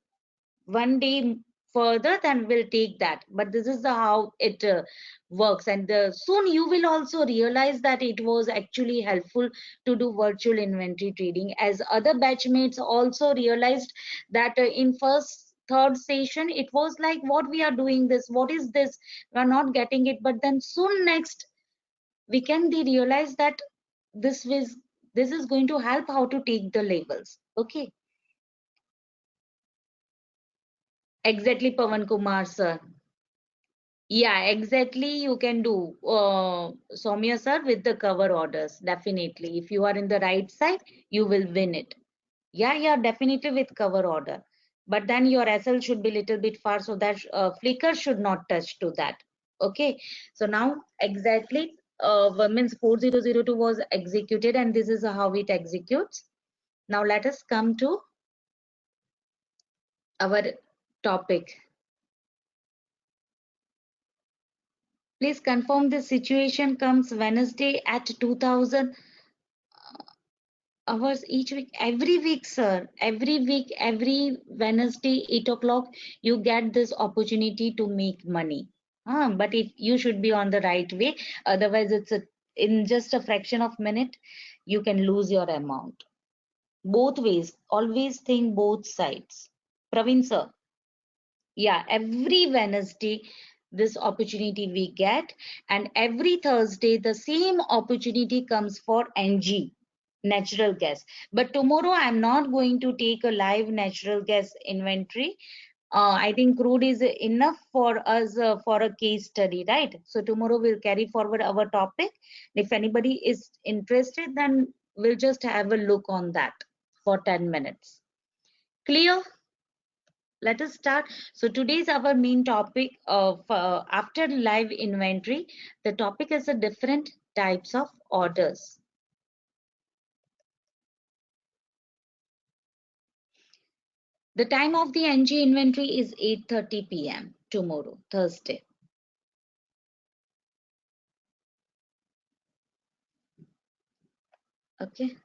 one day further, then we'll take that. But this is the how it works, and soon you will also realize that it was actually helpful to do virtual inventory trading, as other batchmates also realized that in first third session it was like, what we are doing this, what is this, we are not getting it. But then soon next weekend they realize that this was this is going to help how to take the labels. Okay. Exactly, Pavan Kumar sir. Yeah, exactly. You can do, Soumya sir, with the cover orders. Definitely. If you are in the right side, you will win it. Yeah, yeah, definitely with cover order. But then your SL should be little bit far, so that flicker should not touch to that. Okay. So now exactly. means 4002 was executed, and this is how it executes. Now let us come to our topic. Please confirm the situation comes Wednesday at 2000 hours each week. Every week, sir. Every week, every Wednesday, 8 o'clock, you get this opportunity to make money. But if you should be on the right way, otherwise it's in just a fraction of minute, you can lose your amount. Both ways. Always think both sides. Praveen, sir. Yeah, every Wednesday this opportunity we get, and every Thursday the same opportunity comes for NG, natural gas. But tomorrow I'm not going to take a live natural gas inventory. I think crude is enough for us for a case study, right? So tomorrow we'll carry forward our topic. If anybody is interested, then we'll just have a look on that for 10 minutes. Clear? Let us start. So today's our main topic of after live inventory. The topic is the different types of orders. The time of the NG inventory is 8:30 p.m. tomorrow, Thursday. Okay.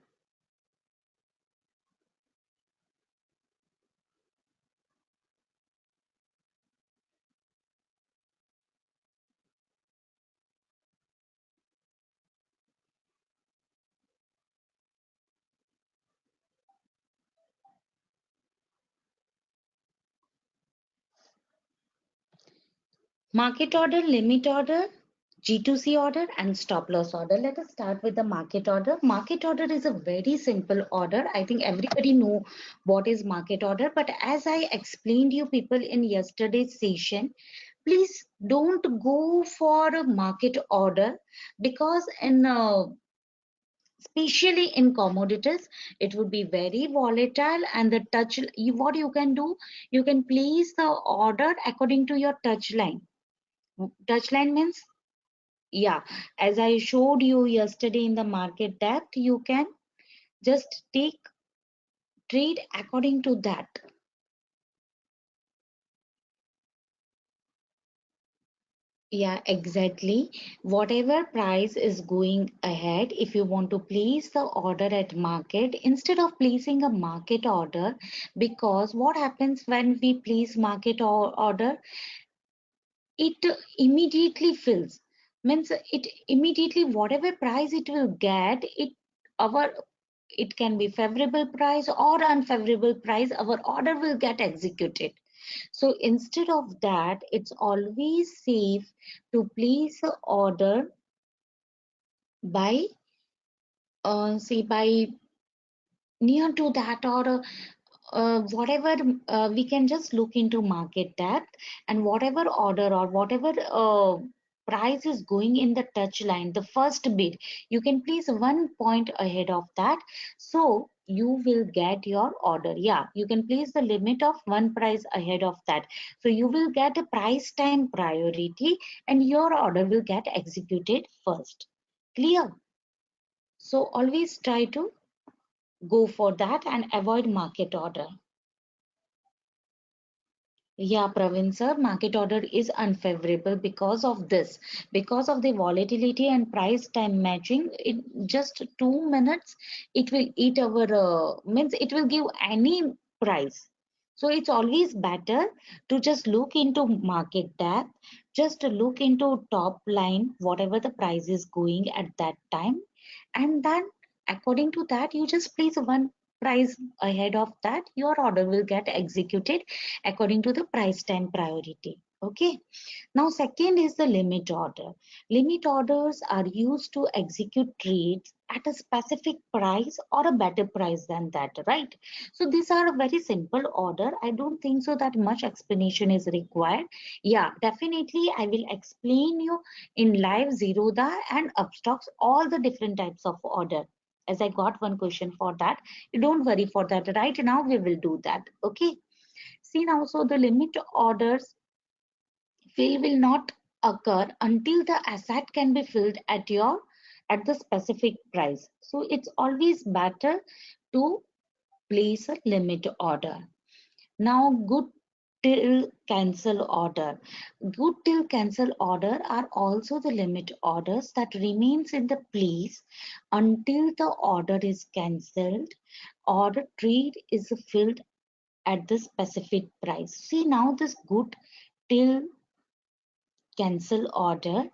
Market order, limit order, G2C order, and stop loss order. Let us start with the market order. Market order is a very simple order. I think everybody know what is market order, but as I explained you people in yesterday's session, please don't go for a market order, because in especially in commodities it would be very volatile, and the what you can do, you can place the order according to your touch line. Touch line means, yeah, as I showed you yesterday in the market depth, you can just take trade according to that. Yeah, exactly. Whatever price is going ahead, if you want to place the order at market, instead of placing a market order, because what happens when we place market order, it immediately fills. Means it immediately, whatever price it will get, it can be favorable price or unfavorable price, our order will get executed. So instead of that, it's always safe to place a order by say by near to that, or whatever, we can just look into market depth, and whatever order or whatever price is going in the touch line, the first bid, you can place 1 point ahead of that, so you will get your order. Yeah, you can place the limit of one price ahead of that, so you will get a price time priority, and your order will get executed first. Clear? So always try to go for that and avoid market order. Yeah, Praveen sir, market order is unfavorable because of this, because of the volatility and price time matching. In just 2 minutes, it will eat our means it will give any price. So it's always better to just look into market depth, just look into top line, whatever the price is going at that time, and then according to that, you just place one price ahead of that, your order will get executed according to the price time priority. Okay. Now second is the limit order. Limit orders are used to execute trades at a specific price or a better price than that, right? So these are a very simple order. I don't think so that much explanation is required. Yeah, definitely I will explain you in live Zerodha and Upstocks all the different types of order, as I got one question for that. You don't worry for that. Right now we will do that. Okay. See now, so the limit orders fill will not occur until the asset can be filled at the specific price. So it's always better to place a limit order. Now, good till cancel order. Good till cancel order are also the limit orders that remains in the place until the order is cancelled or the trade is filled at the specific price. See, now this good till cancel order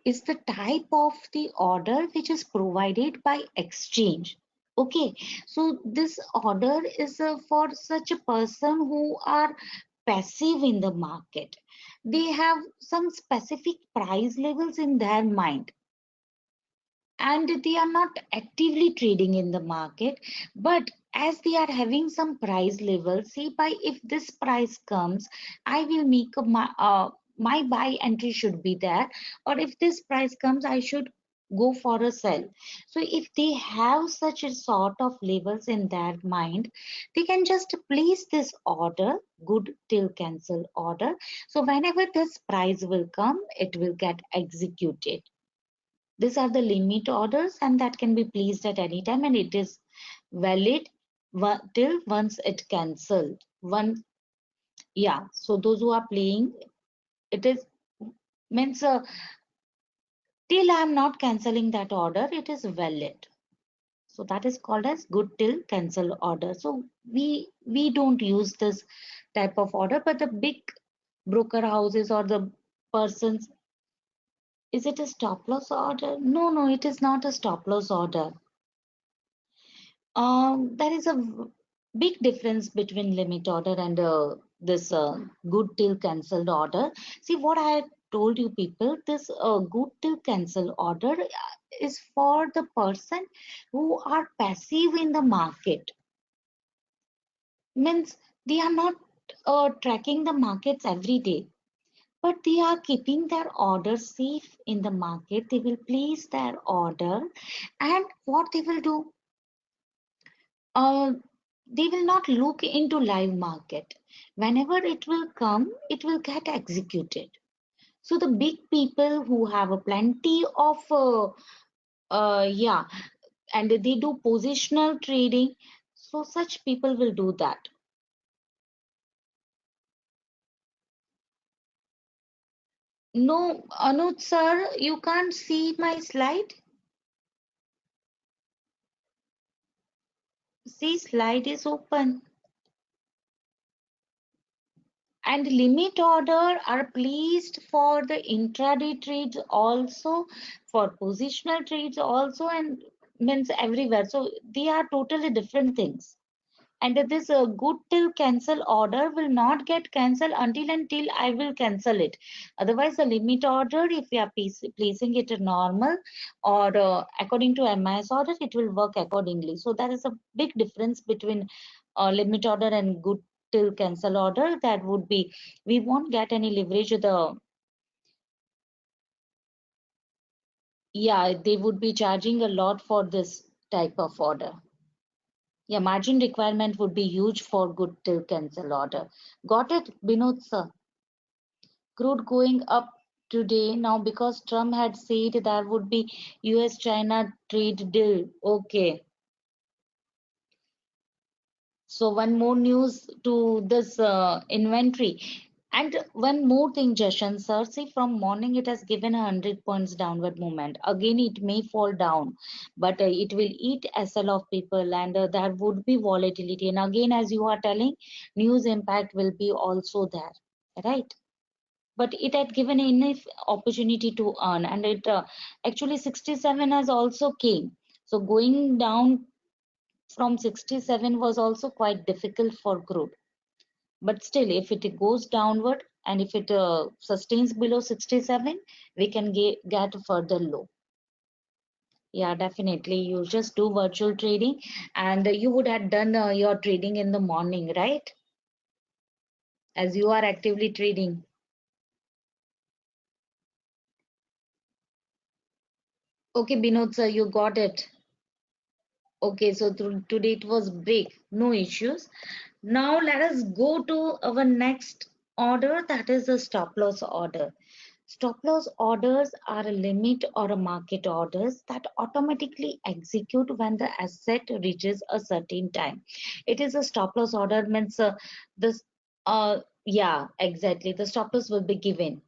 is the type of the order which is provided by exchange. Okay, so this order is for such a person who are passive in the market. They have some specific price levels in their mind and they are not actively trading in the market, but as they are having some price level, see, by if this price comes, I will make my buy entry should be there, or if this price comes, I should go for a sell. So if they have such a sort of levels in their mind, they can just place this order, good till cancel order. So whenever this price will come, it will get executed. These are the limit orders and that can be placed at any time and it is valid till once it cancelled. One, yeah. So those who are playing, it is means till I am not cancelling that order, it is valid. So that is called as good till cancel order. So we don't use this type of order, but the big broker houses or the persons, is it a stop loss order? No, no, it is not a stop loss order. There is a big difference between limit order and this good till cancelled order. See what I told you people, this good till cancel order is for the person who are passive in the market. Means they are not tracking the markets every day, but they are keeping their order safe in the market. They will place their order and what they will do, uh, they will not look into live market. Whenever it will come, it will get executed. So the big people who have a plenty of yeah, and they do positional trading, so such people will do that. No, Anuj sir, you can't see my slide. See, slide is open. And limit order are placed for the intraday trades also, for positional trades also, and means everywhere. So they are totally different things. And this good till cancel order will not get cancelled until I will cancel it. Otherwise, the limit order, if we are placing it normal or according to MIS order, it will work accordingly. So there is a big difference between limit order and good till cancel order. That would be, we won't get any leverage. Yeah, they would be charging a lot for this type of order. Yeah, margin requirement would be huge for good till cancel order. Got it, Binod sir? Crude going up today now because Trump had said there would be US-China trade deal. Okay. So one more news to this inventory. And one more thing, Jashan sir, see from morning it has given 100 points downward movement. Again, it may fall down, but it will eat SL of people and there would be volatility. And again, as you are telling, news impact will be also there, right? But it had given enough opportunity to earn and it actually 67 has also came. So going down from 67 was also quite difficult for crude, but still if it goes downward and if it sustains below 67, we can get further low. Yeah, definitely, you just do virtual trading and you would have done your trading in the morning, right? As you are actively trading. Okay, Binod sir, you got it. Okay, so today it was break, no issues. Now let us go to our next order, that is the stop loss order. Stop loss orders are a limit or a market orders that automatically execute when the asset reaches a certain time. It is a stop loss order means this yeah, exactly, the stop loss will be given.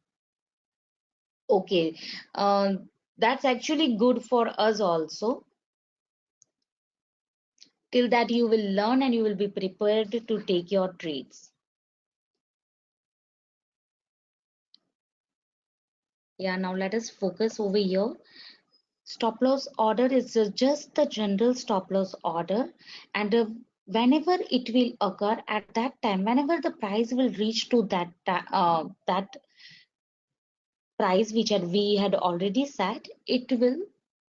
Okay, that's actually good for us also. Till that you will learn and you will be prepared to take your trades. Yeah, now let us focus over here. Stop loss order is just the general stop loss order, and whenever it will occur at that time, whenever the price will reach to that price which we had already set, it will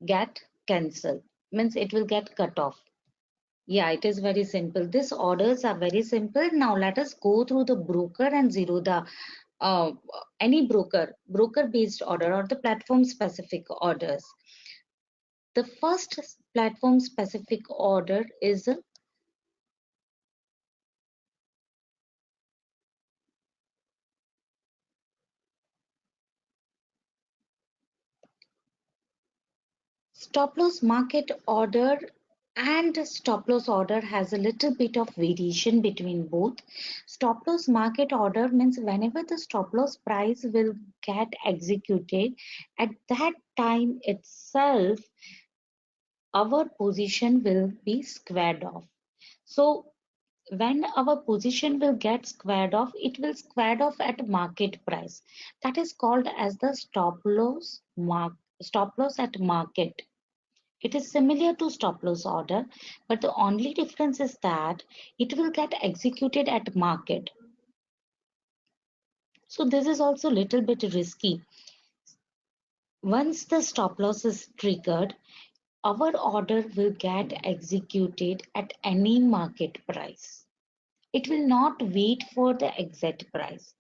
get cancelled. Means it will get cut off. Yeah, it is very simple. These orders are very simple. Now let us go through the broker and zero the uh, any broker based order or the platform specific orders. The first platform specific order is stop loss market order, and stop loss order has a little bit of variation between both. Stop loss market order means whenever the stop loss price will get executed, at that time itself our position will be squared off. So when our position will get squared off, it will squared off at market price. That is called as the stop loss at market. It is similar to stop loss order, but the only difference is that it will get executed at market. So this is also a little bit risky. Once the stop loss is triggered, our order will get executed at any market price. It will not wait for the exact price.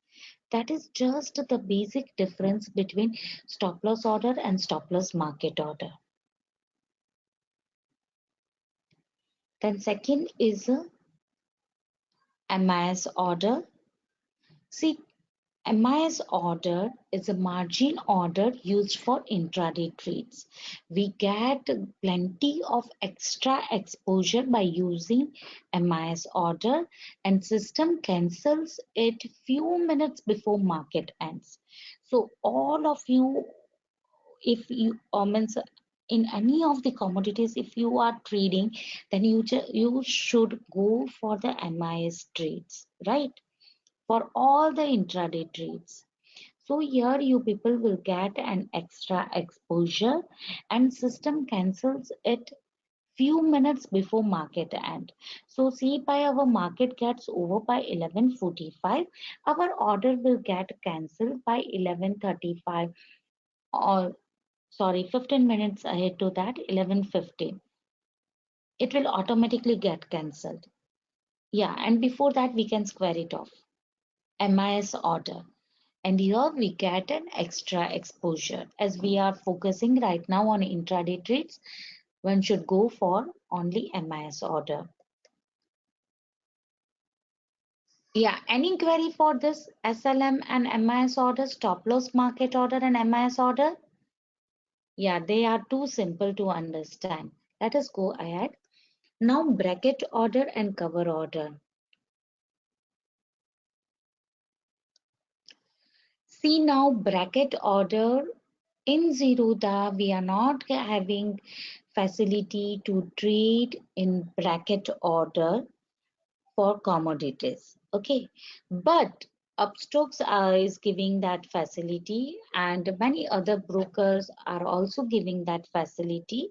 That is just the basic difference between stop loss order and stop loss market order. Then second is a MIS order. See, MIS order is a margin order used for intraday trades. We get plenty of extra exposure by using MIS order, and system cancels it few minutes before market ends. So all of you, if you means in any of the commodities, if you are trading, then you should go for the MIS trades, right? For all the intraday trades. So here you people will get an extra exposure, and system cancels it few minutes before market end. So see, by our market gets over by 11:45, our order will get cancelled by 11:35, or sorry, 15 minutes ahead to that, 11:15. It will automatically get cancelled. Yeah, and before that we can square it off. MIS order. And here we get an extra exposure. As we are focusing right now on intraday trades, one should go for only MIS order. Yeah, any query for this SLM and MIS order, stop loss market order and MIS order? Yeah, they are too simple to understand. Let us go ahead. Now bracket order and cover order. See, now bracket order in Zerodha, we are not having facility to trade in bracket order for commodities. Okay, but Upstocks is giving that facility, and many other brokers are also giving that facility.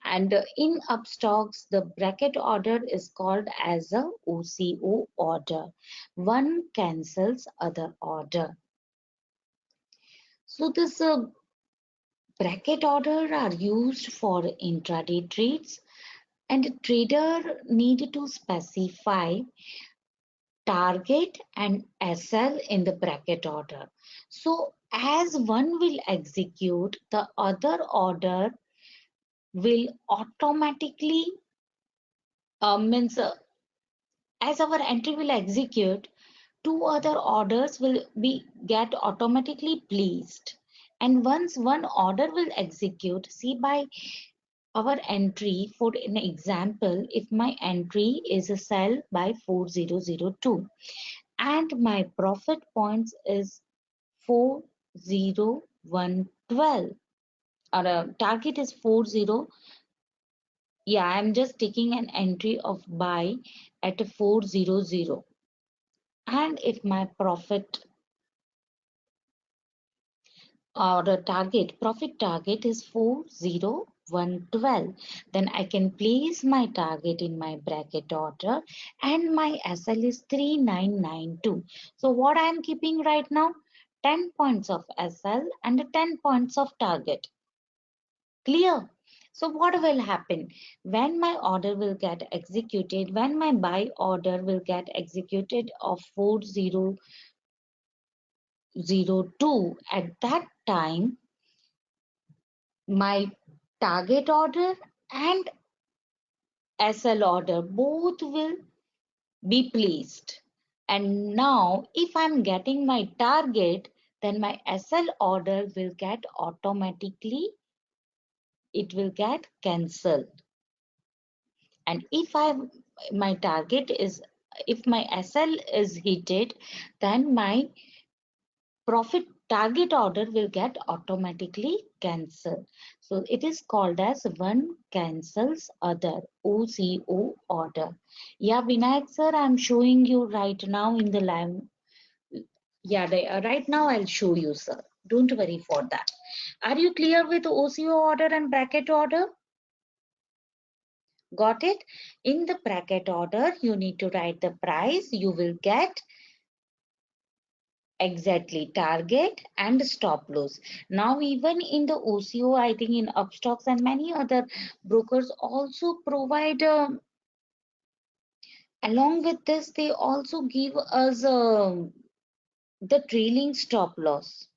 And in Upstocks, the bracket order is called as a OCO order. One cancels other order. So this bracket order are used for intraday trades, and a trader need to specify target and SL in the bracket order. So as one will execute, the other order will automatically means as our entry will execute, two other orders will be get automatically placed. And once one order will execute, see by our entry, for an example, if my entry is a sell by 4002 and my profit points is 40112, or a target is 40, yeah, I'm just taking an entry of buy at a 400, and if my profit or the profit target is 40112, then I can place my target in my bracket order, and my SL is 3992. So what I am keeping right now, 10 points of SL and 10 points of target. Clear? So what will happen when my order will get executed, when my buy order will get executed of 4002, at that time my target order and SL order both will be placed. And now if I'm getting my target, then my SL order will get automatically, it will get cancelled. And if my target is, if my SL is hit, then my profit target order will get automatically cancelled. So it is called as one cancels other, OCO order. Yeah, Vinayak sir, I'm showing you right now in the live. Yeah, right now I'll show you, sir. Don't worry for that. Are you clear with OCO order and bracket order? Got it? In the bracket order, you need to write the price. You will get exactly target and stop loss. Now even in the OCO, I think in Upstocks and many other brokers also provide, along with this, they also give us the trailing stop loss.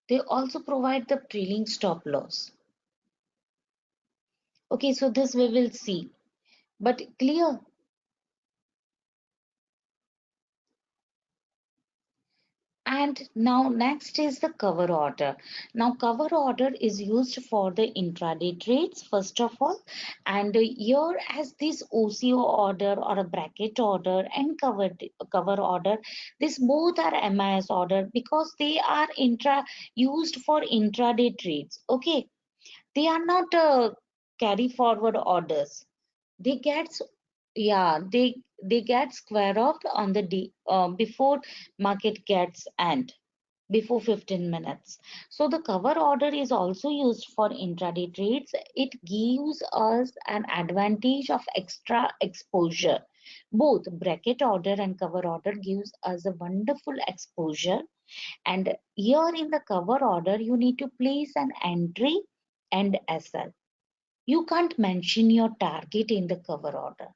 They also provide the trailing stop loss. Okay, so this we will see. But clear? And now next is the cover order. Now cover order is used for the intraday trades first of all, and here as this OCO order or a bracket order and cover order, this both are MIS order because they are used for intraday trades. Okay, they are not carry forward orders. They get, yeah, they get square off on the before market gets end, before 15 minutes. So the cover order is also used for intraday trades. It gives us an advantage of extra exposure. Both bracket order and cover order gives us a wonderful exposure. And here in the cover order, you need to place an entry and SL. You can't mention your target in the cover order.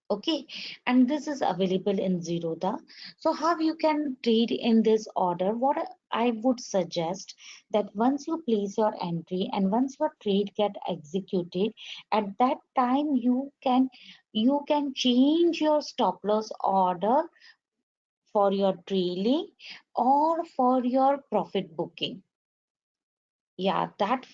Okay, and this is available in Zerodha. So how you can trade in this order? What I would suggest, that once you place your entry and once your trade get executed, at that time you can change your stop loss order for your trailing or for your profit booking. Yeah, that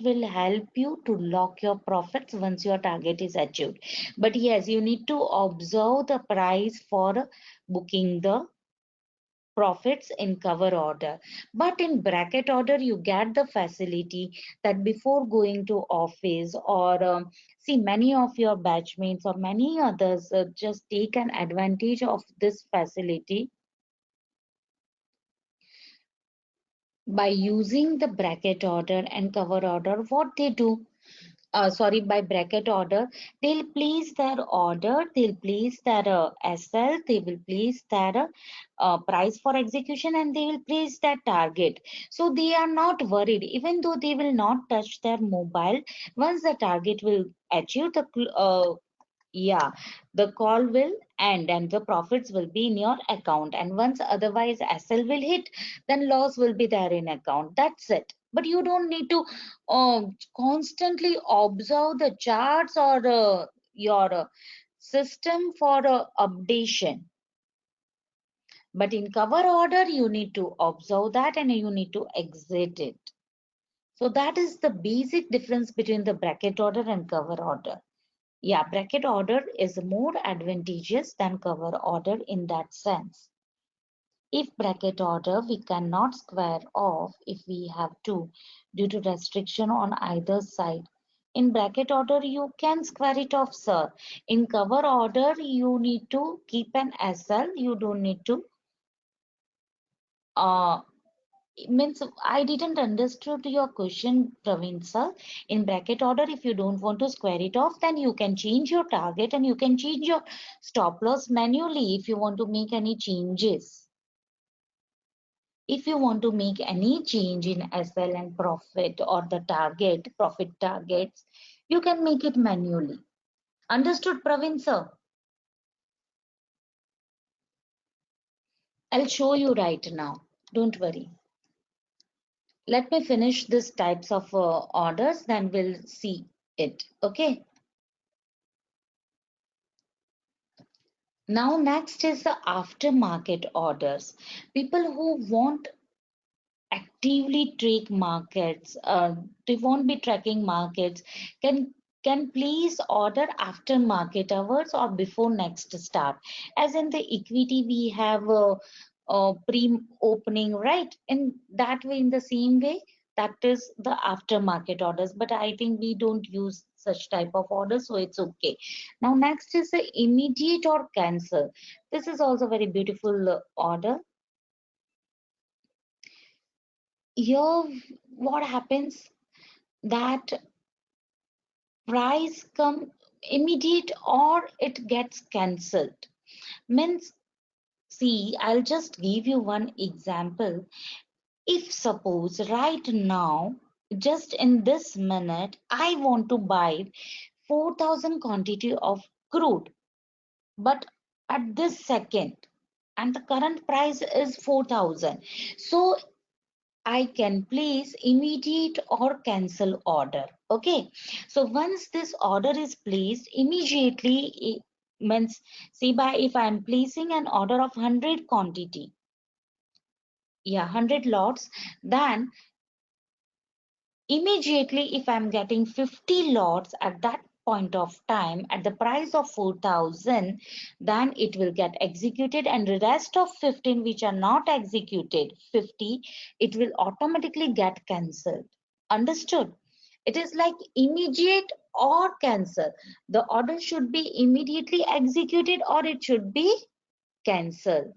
will help you to lock your profits once your target is achieved. But yes, you need to observe the price for booking the profits in cover order. But in bracket order, you get the facility that before going to office, or see, many of your batchmates or many others just take an advantage of this facility by using the bracket order and cover order. What they do, sorry, by bracket order, they'll place their order, they'll place their SL, they will place their price for execution, and they will place their target. So they are not worried, even though they will not touch their mobile. Once the target will achieve the yeah, the call will end and the profits will be in your account. And once otherwise SL will hit, then loss will be there in account. That's it. But you don't need to constantly observe the charts or your system for updation. But in cover order, you need to observe that and you need to exit it. So that is the basic difference between the bracket order and cover order. Yeah, bracket order is more advantageous than cover order in that sense. If bracket order, we cannot square off if we have to due to restriction on either side. In bracket order, you can square it off, sir. In cover order, you need to keep an SL. You don't need to means I didn't understood your question, Praveen sir. In bracket order, if you don't want to square it off, then you can change your target and you can change your stop loss manually if you want to make any changes. If you want to make any change in SL and profit or the target, profit targets, you can make it manually. Understood, Praveen sir? I'll show you right now. Don't worry. Let me finish this types of orders, then we'll see it. Okay. Now next is the aftermarket orders. People who won't actively track markets, they won't be tracking markets, can please order after market hours or before next start. As in the equity, we have pre-opening, right? In that way, in the same way, that is the aftermarket orders. But I think we don't use such type of orders, so it's okay. Now next is the immediate or cancel. This is also very beautiful order. Here what happens, that price come immediate or it gets cancelled. Means, see, I'll just give you one example. If suppose right now, just in this minute, I want to buy 4,000 quantity of crude, but at this second, and the current price is 4,000. So I can place immediate or cancel order. Okay. So once this order is placed, immediately it means, see, by if I am placing an order of 100 quantity, yeah, 100 lots, then immediately if I'm getting 50 lots at that point of time at the price of 4,000, then it will get executed, and the rest of 15 which are not executed, 50, it will automatically get cancelled. Understood? It is like immediate or cancel. The order should be immediately executed or it should be cancelled.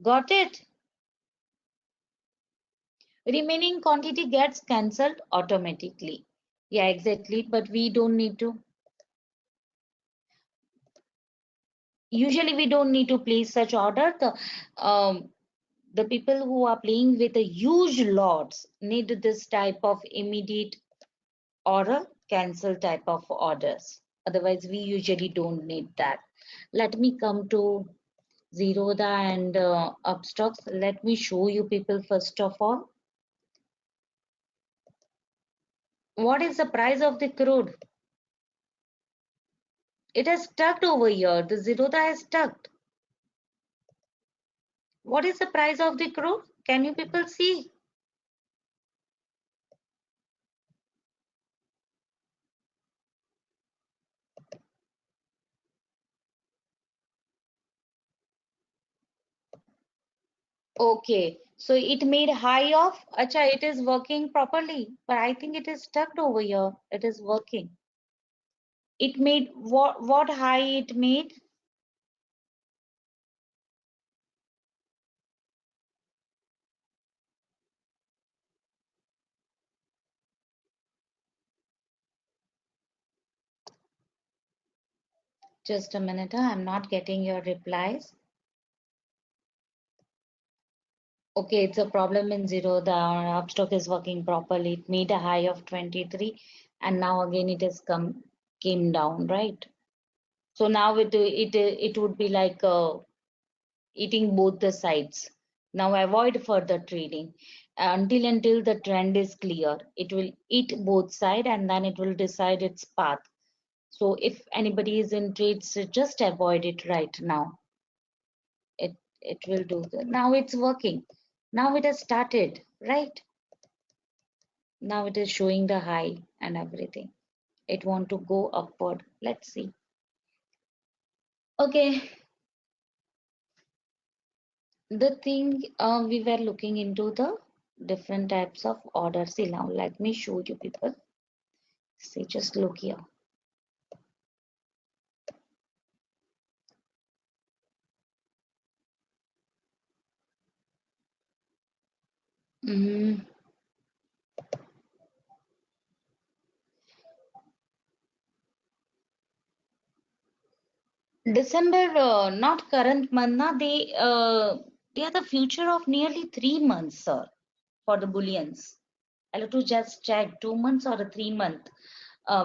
Got it? Remaining quantity gets cancelled automatically. Yeah, exactly. But we don't need to. Usually, we don't need to place such order. The people who are playing with a huge lots need this type of immediate or cancel type of orders. Otherwise, we usually don't need that. Let me come to Zerodha and Upstocks. Let me show you people first of all. What is the price of the crude? It has stuck over here. The Zerodha has stuck. What is the price of the crude? Can you people see? Okay, so it made high of, acha, it is working properly, but I think it is stuck over here. It is working. It made what high it made? Just a minute, I'm not getting your replies. Okay, it's a problem in zero. The upstock is working properly. It made a high of 23 and now again it has came down, right? So now it would be like eating both the sides. Now avoid further trading. until the trend is clear. It will eat both side and then it will decide its path. So if anybody is in trades, just avoid it right now. It will do that. Now it's working. Now it has started, right? Now it is showing the high and everything. It want to go upward. Let's see. Okay, the thing we were looking into the different types of orders. See, now let me show you people. See, just look here. Mm, December, not current month, na, they are the future of nearly 3 months, sir, for the bullions. I'll have to just check 2 months or a 3 month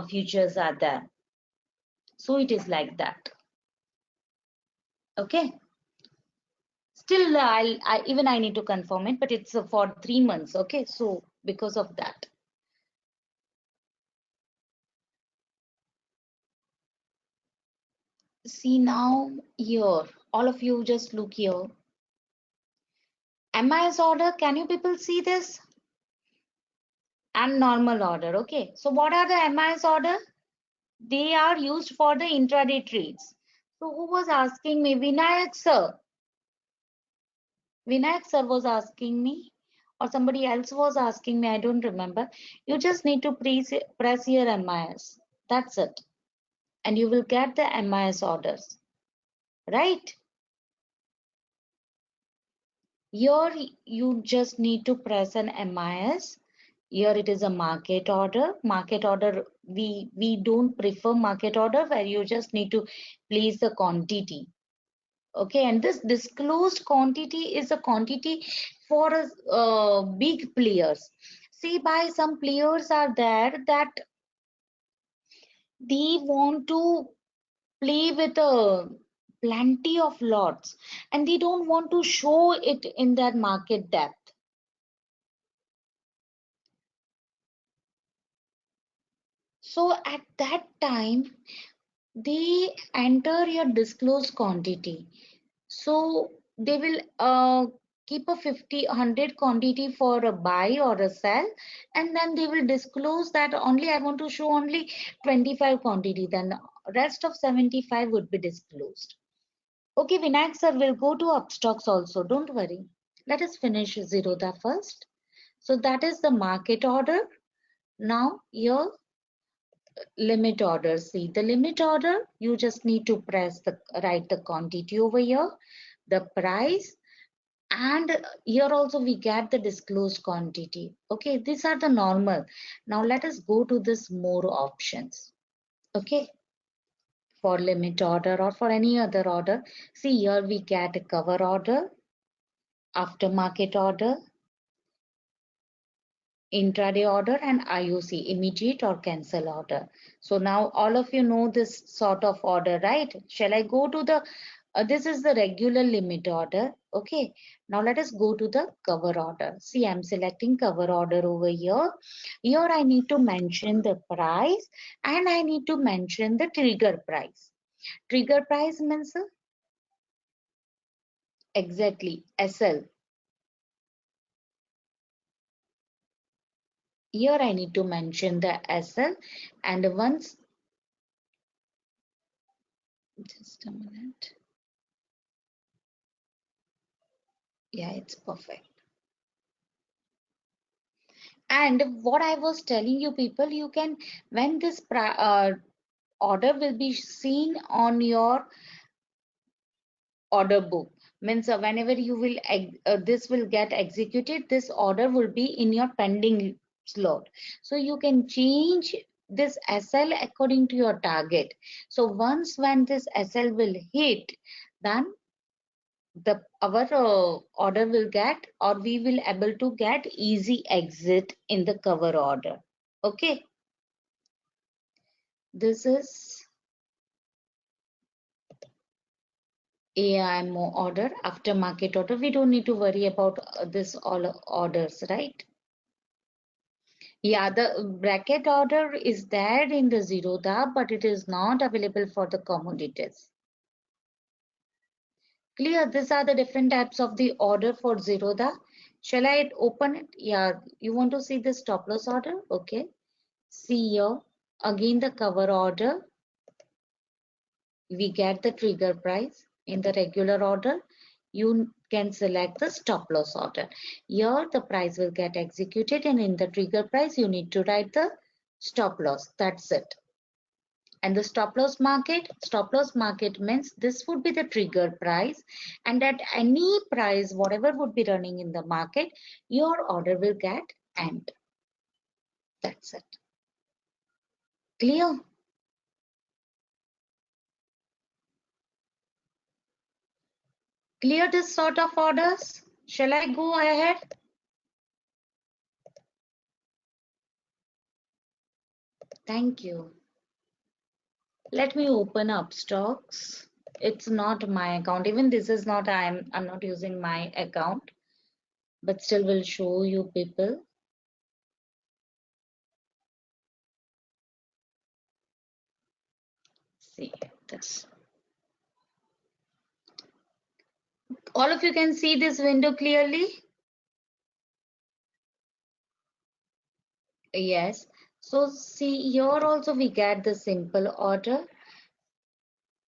futures are there. So it is like that. Okay. Still, even I need to confirm it, but it's for 3 months. Okay. So because of that. See now here, all of you just look here. MIS order, can you people see this? And normal order. Okay. So what are the MIS order? They are used for the intraday trades. So who was asking me? Vinayak sir. Vinayak sir was asking me, or somebody else was asking me, I don't remember. You just need to press your MIS. That's it. And you will get the MIS orders. Right? Here you just need to press an MIS. Here it is a market order. Market order, we don't prefer market order where you just need to place the quantity. Okay, and this disclosed quantity is a quantity for big players. See, by some players are there that they want to play with plenty of lots and they don't want to show it in their market depth. So at that time, they enter your disclosed quantity. So they will keep a 50, 100 quantity for a buy or a sell, and then they will disclose that only I want to show only 25 quantity, then rest of 75 would be disclosed. Okay, Vinayak sir, will go to upstocks also, don't worry. Let us finish Zerodha first. So that is the market order. Now here limit order. See the limit order, you just need to press the write the quantity over here, the price, and here also we get the disclosed quantity. Okay, these are the normal. Now let us go to this more options. Okay, for limit order or for any other order. See here we get a cover order, aftermarket order, intraday order, and IOC, immediate or cancel order. So now all of you know this sort of order, right? Shall I go to the, this is the regular limit order. Okay, now let us go to the cover order. See, I'm selecting cover order over here. Here I need to mention the price and I need to mention the trigger price. Trigger price means exactly SL. Here I need to mention the SL, and once, just a minute. Yeah, it's perfect. And what I was telling you people, you can, when this order will be seen on your order book, means whenever you will this will get executed, this order will be in your pending slot. So you can change this SL according to your target. So once when this SL will hit, then the our order will get, or we will able to get easy exit in the cover order. Okay, this is AIMO order, aftermarket order. We don't need to worry about this all orders, right? Yeah, the bracket order is there in the Zerodha, but it is not available for the commodities. Clear? These are the different types of the order for Zerodha. Shall I open it? Yeah, you want to see the stop loss order? Okay. See here, again the cover order. We get the trigger price. In the regular order, you can select the stop loss order. Here the price will get executed, and in the trigger price you need to write the stop loss. That's it. And the stop loss market means this would be the trigger price, and at any price whatever would be running in the market, your order will get end. That's it. Clear? Clear this sort of orders? Shall I go ahead? Thank you. Let me open up stocks. It's not my account. Even this is not, I'm not using my account, but still will show you people. See this. All of you can see this window clearly? Yes. So see here also we get the simple order,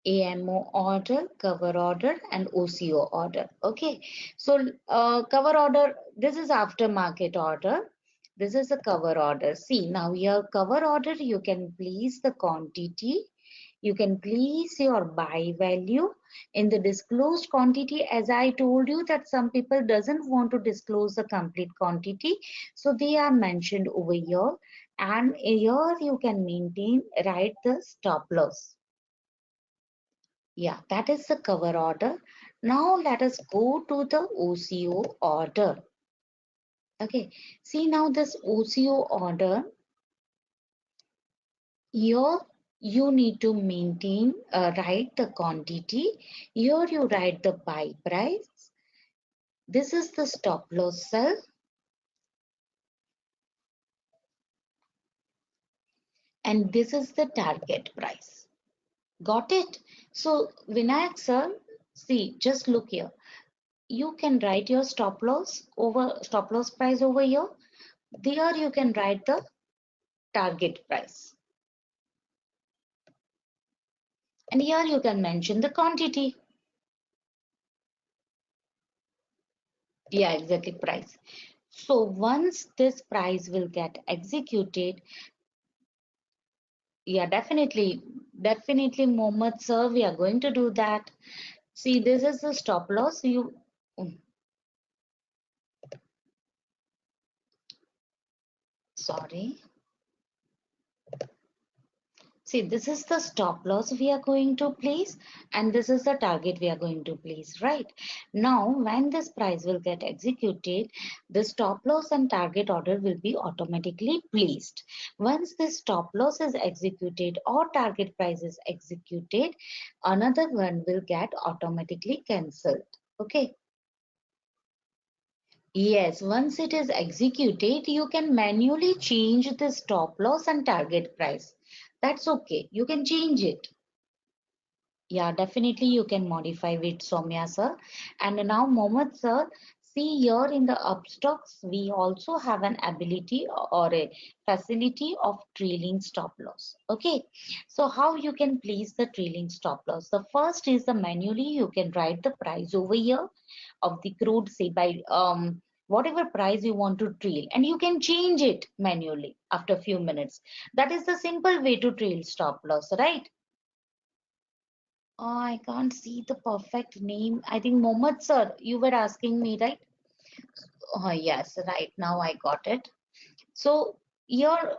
AMO order, cover order, and OCO order. Okay. So cover order, this is aftermarket order. This is a cover order. See now here cover order, you can place the quantity. You can place your buy value in the disclosed quantity. As I told you that some people doesn't want to disclose the complete quantity, so they are mentioned over here, and here you can maintain, write the stop loss. Yeah, that is the cover order. Now let us go to the OCO order. Okay, see now this OCO order, here you need to maintain, write the quantity. Here you write the buy price. This is the stop loss cell. And this is the target price. Got it? So Vinayak sir, see, just look here. You can write your stop loss price over here. There you can write the target price. And here you can mention the quantity. Yeah, exactly, price. So once this price will get executed, yeah, definitely, Mohammed sir, we are going to do that. See, this is the stop loss. Sorry. See, this is the stop loss we are going to place, and this is the target we are going to place, right? Now, when this price will get executed, the stop loss and target order will be automatically placed. Once this stop loss is executed or target price is executed, another one will get automatically cancelled. Okay. Yes, once it is executed, you can manually change the stop loss and target price. That's okay. You can change it. Yeah, definitely you can modify it, Soumya sir. And now, Mohammed sir, see here in the upstocks, we also have an ability or a facility of trailing stop loss. Okay, so how you can place the trailing stop loss? The first is the manually you can write the price over here of the crude, say by whatever price you want to trail, and you can change it manually after a few minutes. That is the simple way to trail stop loss, right? I can't see the perfect name. I think Mohammed sir, you were asking me, right? Oh, yes, right. Now I got it. So here,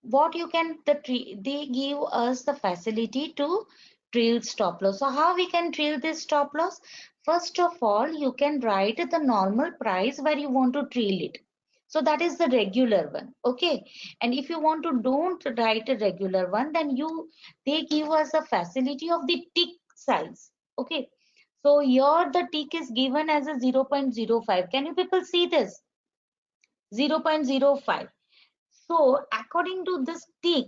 what you can, they give us the facility to trail stop loss. So how we can trail this stop loss? First of all, you can write the normal price where you want to trail it. So that is the regular one. Okay. And if you want to don't write a regular one, then they give us the facility of the tick size. Okay, so here the tick is given as a 0.05. Can you people see this? 0.05. So according to this tick,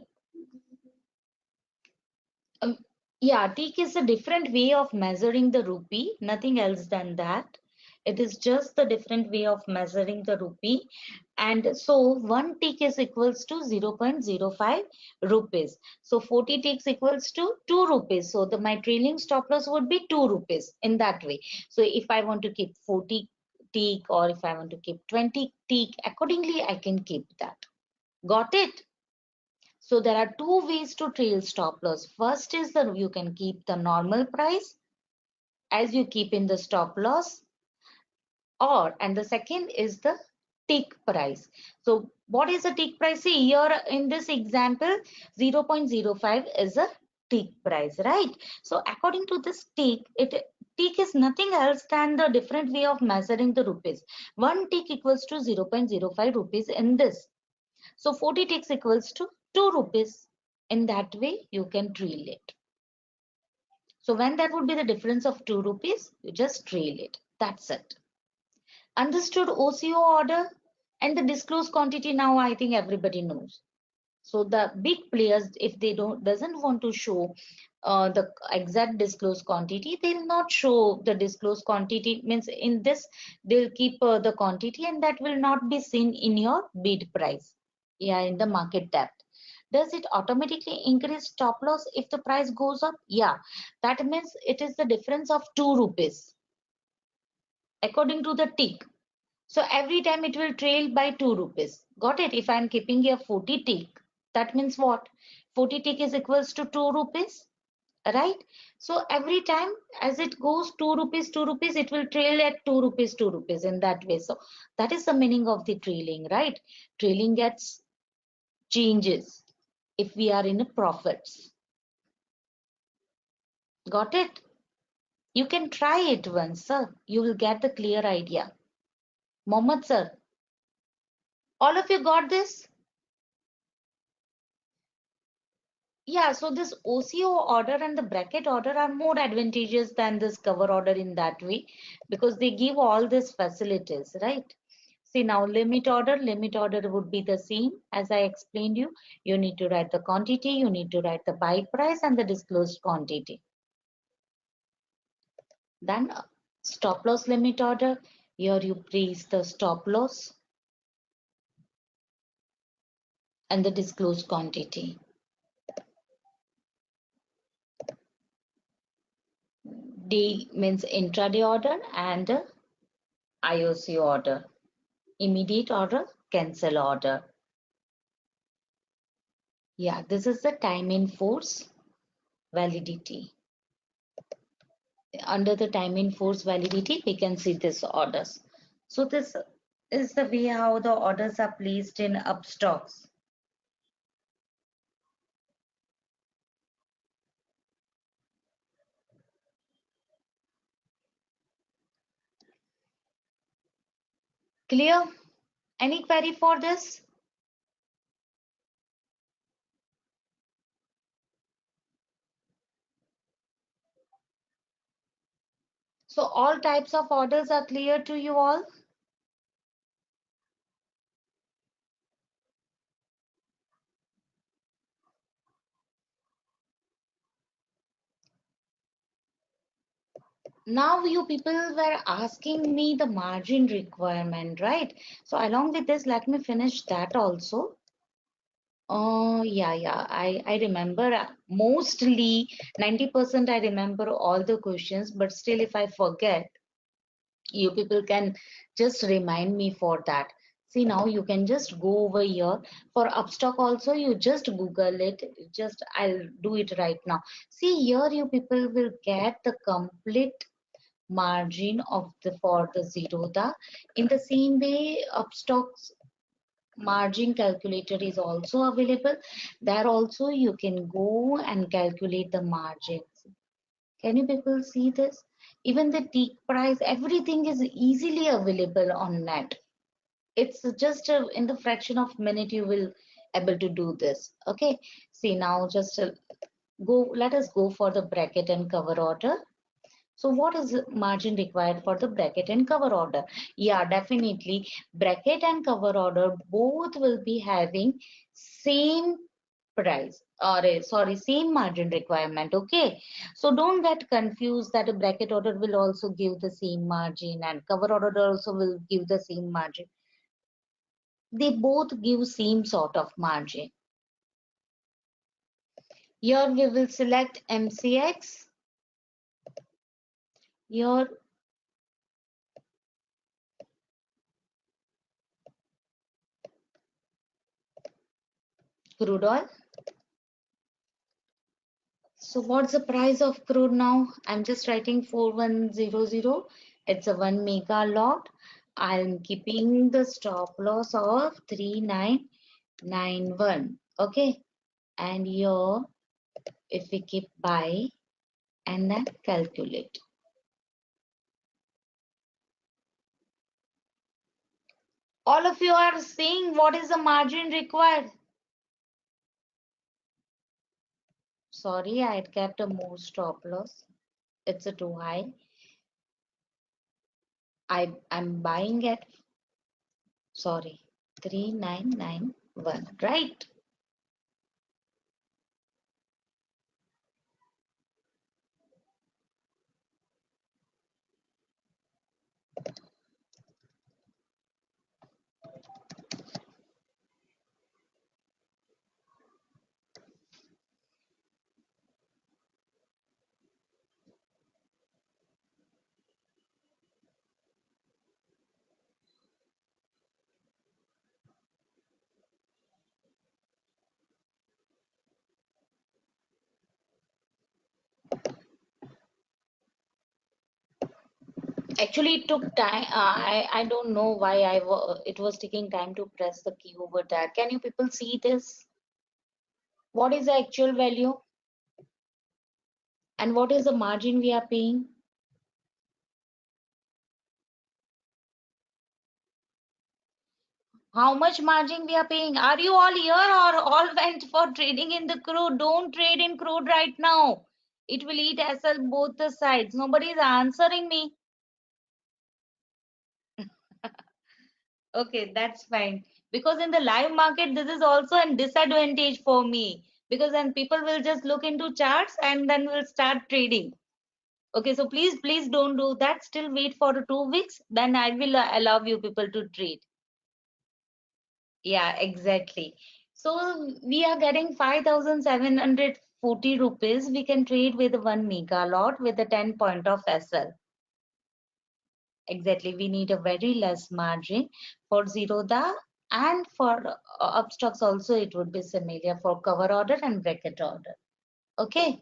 um, yeah, tick is a different way of measuring the rupee, nothing else than that. It is just the different way of measuring the rupee. And so one tick is equals to 0.05 rupees. So 40 ticks equals to 2 rupees. So my trailing stop loss would be 2 rupees in that way. So if I want to keep 40 tick, or if I want to keep 20 tick, accordingly I can keep that. Got it? So there are two ways to trail stop loss. First is that you can keep the normal price as you keep in the stop loss, and the second is the tick price. So what is the tick price? See here in this example, 0.05 is a tick price, right? So according to this tick, tick is nothing else than the different way of measuring the rupees. One tick equals to 0.05 rupees in this. So 40 ticks equals to 2 rupees. In that way, you can trail it. So when that would be the difference of 2 rupees, you just trail it. That's it. Understood OCO order and the disclosed quantity now I think everybody knows. So the big players, if they doesn't want to show the exact disclosed quantity, they'll not show the disclosed quantity. Means in this, they'll keep the quantity, and that will not be seen in your bid price. Yeah, in the market depth. Does it automatically increase stop loss if the price goes up? Yeah, that means it is the difference of 2 rupees according to the tick. So every time it will trail by 2 rupees. Got it? If I'm keeping a 40 tick, that means what? 40 tick is equals to 2 rupees, right? So every time as it goes 2 rupees, 2 rupees, it will trail at 2 rupees, 2 rupees in that way. So that is the meaning of the trailing, right? Trailing gets changes if we are in profits. Got it? You can try it once, sir. You will get the clear idea. Mohammed, sir, all of you got this? Yeah, so this OCO order and the bracket order are more advantageous than this cover order in that way, because they give all these facilities, right? See now limit order would be the same as I explained you. You need to write the quantity, you need to write the buy price and the disclosed quantity. Then stop loss limit order, here you place the stop loss and the disclosed quantity. D means intraday order and IOC order. Immediate order, cancel order. Yeah, this is the time in force validity. Under the time in force validity, we can see this orders. So this is the way how the orders are placed in upstocks. Clear? Any query for this? So all types of orders are clear to you all? Now you people were asking me the margin requirement, right? So along with this, let me finish that also. Oh, yeah. I remember mostly 90% I remember all the questions, but still if I forget, you people can just remind me for that. See now you can just go over here for upstock also, you just Google it, just I'll do it right now. See here you people will get the complete margin of the for the Zerodha. In the same way, upstocks margin calculator is also available. There also you can go and calculate the margins. Can you people see this? Even the tick price, everything is easily available on net. It's just in the fraction of minute you will able to do this. Okay, see now just go, let us go for the bracket and cover order. So what is the margin required for the bracket and cover order? Yeah, definitely bracket and cover order both will be having same price, or sorry, same margin requirement. Okay, so don't get confused that a bracket order will also give the same margin and cover order also will give the same margin. They both give same sort of margin. Here we will select MCX. Here crude oil. So what's the price of crude now? I'm just writing 4100. It's a 1 mega lot. I'm keeping the stop loss of 3991. Okay. And here, if we keep buy and then calculate. All of you are saying what is the margin required? Sorry, I had kept a more stop loss. It's a too high. I'm buying at, sorry, 3991, right? Actually, it took time. I don't know why it was taking time to press the key over there. Can you people see this? What is the actual value and what is the margin we are paying? How much margin we are paying? Are you all here or all went for trading in the crude? Don't trade in crude right now. It will eat SL both the sides. Nobody is answering me. Okay, that's fine. Because in the live market, this is also a disadvantage for me. Because then people will just look into charts and then will start trading. Okay, so please don't do that. Still wait for 2 weeks. Then I will allow you people to trade. Yeah, exactly. So we are getting 5,740 rupees. We can trade with 1 mega lot with a 10 point of SL. Exactly. We need a very less margin for Zerodha, and for upstocks also it would be similar for cover order and bracket order. Okay.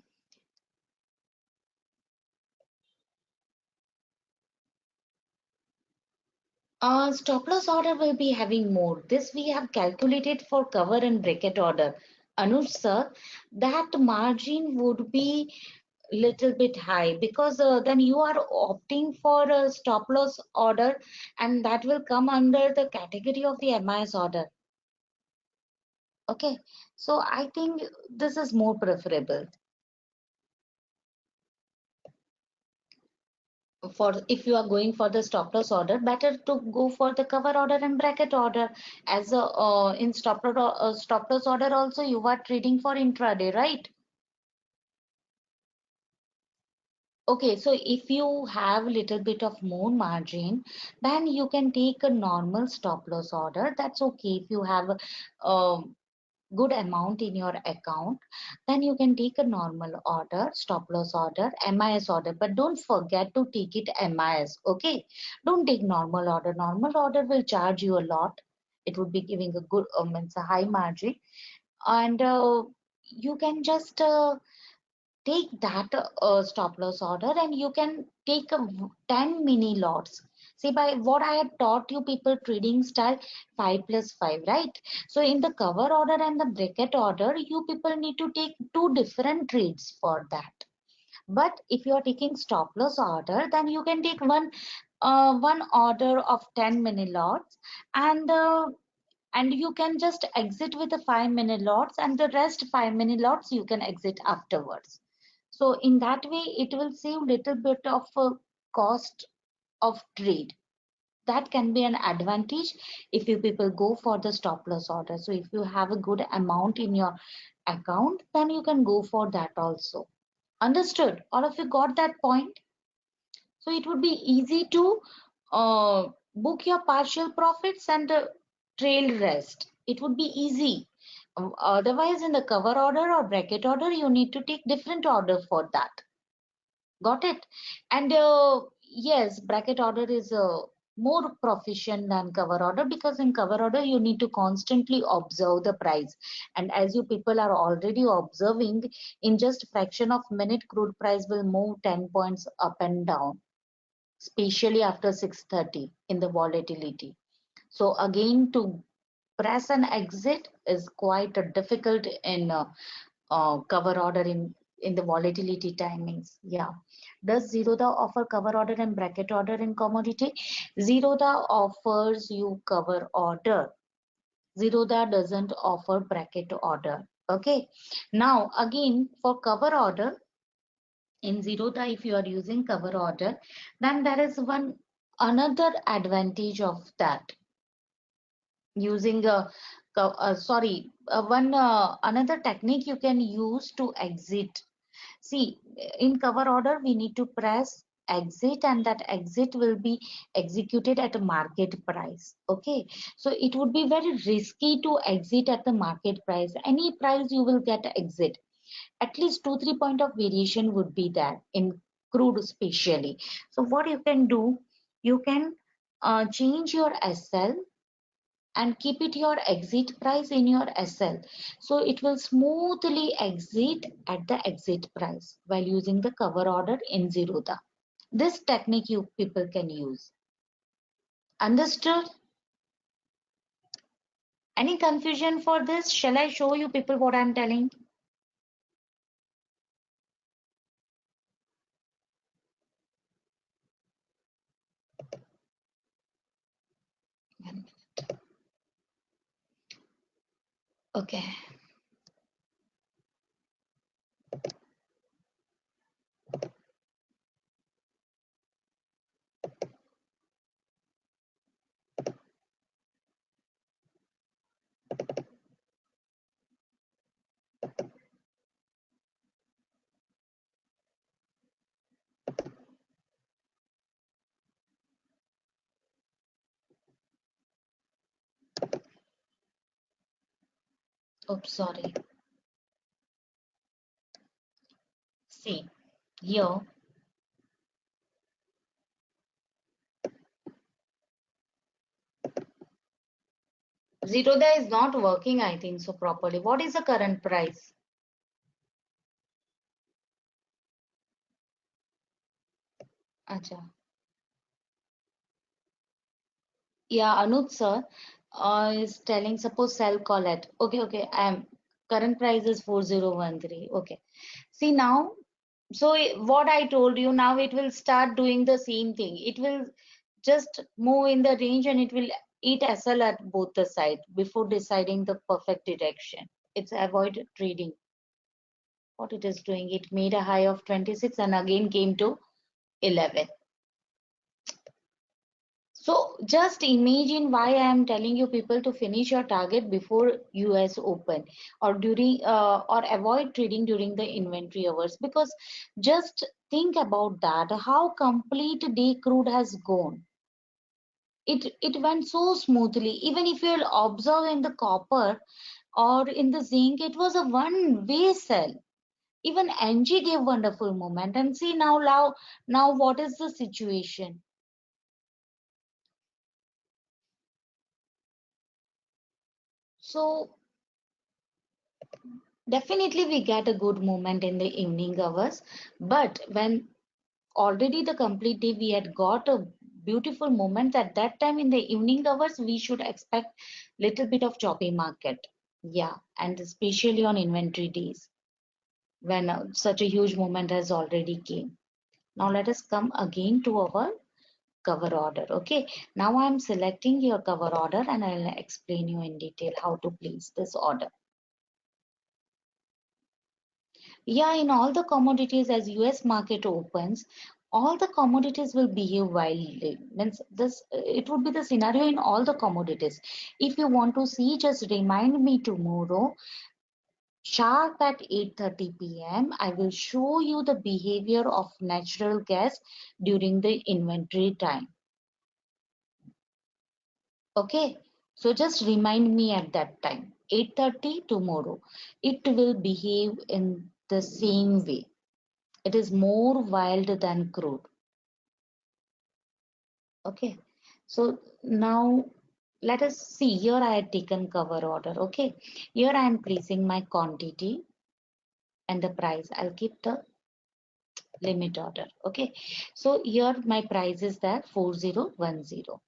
Stop loss order will be having more. This we have calculated for cover and bracket order. Anuj sir, that margin would be little bit high because then you are opting for a stop loss order and that will come under the category of the MIS order. Okay, so I think this is more preferable for if you are going for the stop loss order. Better to go for the cover order and bracket order. As a in stop loss order also you are trading for intraday, right? Okay, so if you have a little bit of more margin, then you can take a normal stop loss order. That's okay. If you have a good amount in your account, then you can take a normal order, stop loss order, MIS order. But don't forget to take it MIS. Okay, don't take normal order. Normal order will charge you a lot. It would be giving a good, it's a high margin, and you can just take that stop loss order and you can take 10 mini lots. See, by what I had taught you people trading style 5 plus 5, right? So in the cover order and the bracket order, you people need to take two different trades for that. But if you are taking stop loss order, then you can take one order of 10 mini lots, and you can just exit with the 5 mini lots, and the rest 5 mini lots you can exit afterwards. So in that way, it will save little bit of cost of trade. That can be an advantage if you people go for the stop loss order. So if you have a good amount in your account, then you can go for that also. Understood? All of you got that point? So it would be easy to book your partial profits and trail rest. It would be easy. Otherwise, in the cover order or bracket order, you need to take different order for that. Got it? And yes, bracket order is more proficient than cover order, because in cover order you need to constantly observe the price. And as you people are already observing, in just fraction of minute, crude price will move 10 points up and down, especially after 6:30 in the volatility. So again, to press an exit is quite difficult in cover order in the volatility timings. Yeah. Does Zerodha offer cover order and bracket order in commodity? Zerodha offers you cover order. Zerodha doesn't offer bracket order. Okay. Now again, for cover order in Zerodha, if you are using cover order, then there is one another advantage of that, using one another technique you can use to exit. See, in cover order, we need to press exit, and that exit will be executed at a market price. Okay, so it would be very risky to exit at the market price. Any price you will get exit. At least 2-3 point of variation would be there in crude, especially. So what you can do, you can change your SL and keep it your exit price in your SL. So it will smoothly exit at the exit price while using the cover order in Zerodha. This technique you people can use. Understood? Any confusion for this? Shall I show you people what I'm telling? Okay. Oops, sorry. See, here, Zerodha is not working, I think so properly. What is the current price? Acha. Yeah, Anup sir is telling, suppose sell call at, okay, okay, I'm current price is 4013. Okay. See now, so what I told you, now it will start doing the same thing. It will just move in the range and it will eat SL at both the side before deciding the perfect direction. It's avoid trading. What it is doing, it made a high of 26 and again came to 11. So just imagine why I am telling you people to finish your target before US open, or during or avoid trading during the inventory hours, because just think about that, how complete day crude has gone. It went so smoothly. Even if you'll observe in the copper or in the zinc, it was a one way sell. Even NG gave wonderful movement, and see now what is the situation. So definitely we get a good movement in the evening hours, but when already the complete day we had got a beautiful moment, at that time in the evening hours we should expect little bit of choppy market. Yeah, and especially on inventory days when such a huge moment has already came. Now let us come again to our cover order. Okay, now I'm selecting your cover order and I'll explain you in detail how to place this order. Yeah, in all the commodities, as US market opens, all the commodities will behave wildly. Means this, it would be the scenario in all the commodities. If you want to see, just remind me tomorrow, sharp at 8:30 p.m. I will show you the behavior of natural gas during the inventory time. Okay, so just remind me at that time, 8:30 tomorrow. It will behave in the same way. It is more wild than crude. Okay, so now let us see. Here I had taken cover order. Okay, here I am placing my quantity and the price. I'll keep the limit order. Okay, so here my price is that 4010,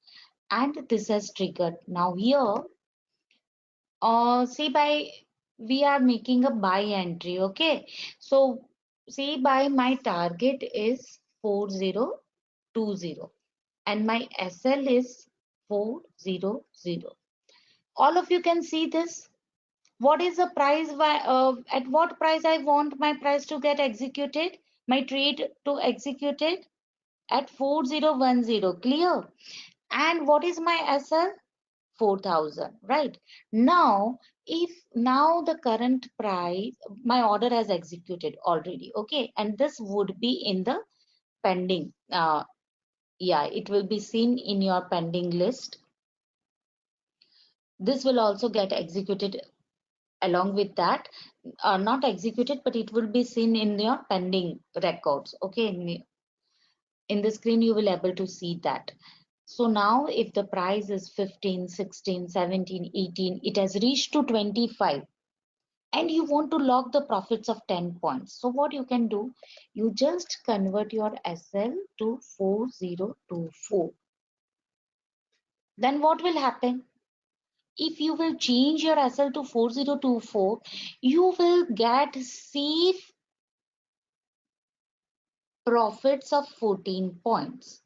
and this has triggered. Now here, see, by we are making a buy entry. Okay, so see, by my target is 4020 and my SL is 400. All of you can see this. What is the price? At what price I want my price to get executed? My trade to executed at 4010. Clear? And what is my SL? 4000. Right? Now, if now the current price, my order has executed already. Okay, and this would be in the pending. Yeah, it will be seen in your pending list. This will also get executed along with that, not executed, but it will be seen in your pending records. Okay, in the screen you will able to see that. So now if the price is 15, 16, 17, 18, it has reached to 25, and you want to lock the profits of 10 points, so what you can do, you just convert your SL to 4024. Then what will happen? If you will change your SL to 4024, you will get safe profits of 14 points.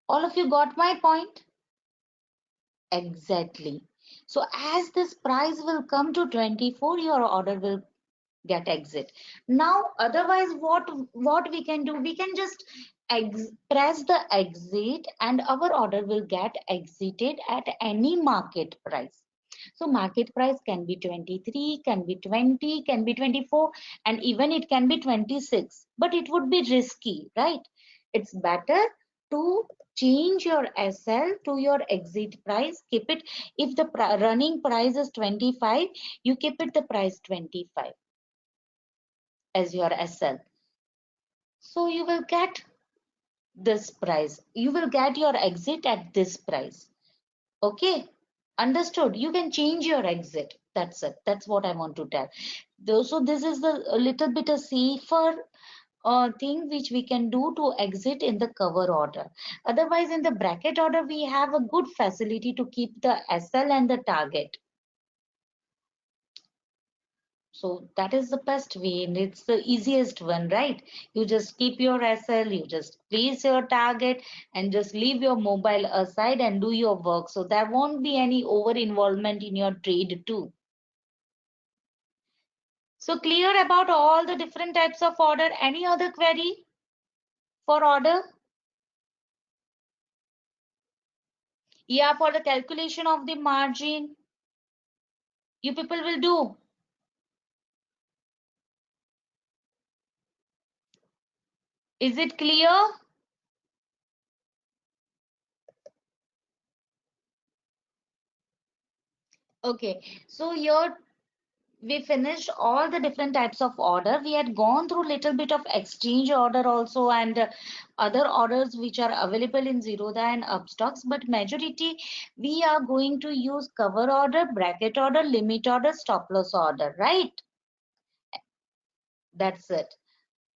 All of you got my point? Exactly. So as this price will come to 24, your order will get exit. Now, otherwise, what we can do? We can just press the exit, and our order will get exited at any market price. So market price can be 23, can be 20, can be 24, and even it can be 26. But it would be risky, right? It's better to change your SL to your exit price. Keep it, if the running price is 25, you keep it the price 25 as your SL. So you will get this price. You will get your exit at this price. Okay, understood? You can change your exit. That's it. That's what I want to tell. So this is the a little bit a safer thing which we can do to exit in the cover order. Otherwise, in the bracket order, we have a good facility to keep the SL and the target. So that is the best way, and it's the easiest one, right? You just keep your SL, you just place your target, and just leave your mobile aside and do your work. So there won't be any over involvement in your trade too. So clear about all the different types of order. Any other query for order? Yeah, for the calculation of the margin, you people will do. Is it clear? Okay, so here we finished all the different types of order. We had gone through little bit of exchange order also, and other orders which are available in Zerodha and Upstocks, but majority we are going to use cover order, bracket order, limit order, stop loss order, right? That's it.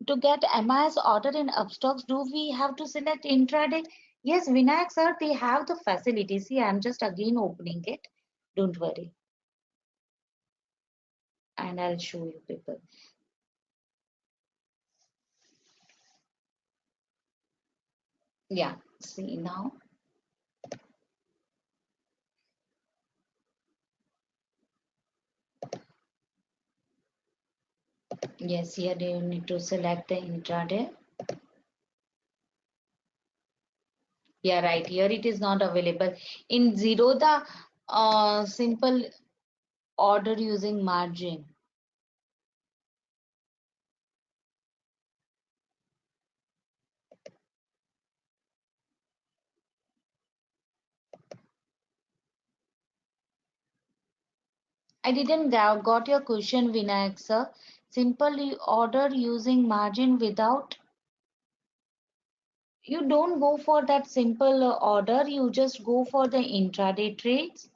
To get MIS order in Upstocks, do we have to select intraday? Yes, Vinayak sir, they have the facility. See, I'm just again opening it. Don't worry. And I'll show you people. Yeah, see now. Yes, here you need to select the intraday. Yeah, right. Here it is not available. In Zerodha, simple order using margin. I didn't got your question, Vinayak sir. Simple order using margin without. You don't go for that simple order. You just go for the intraday trades.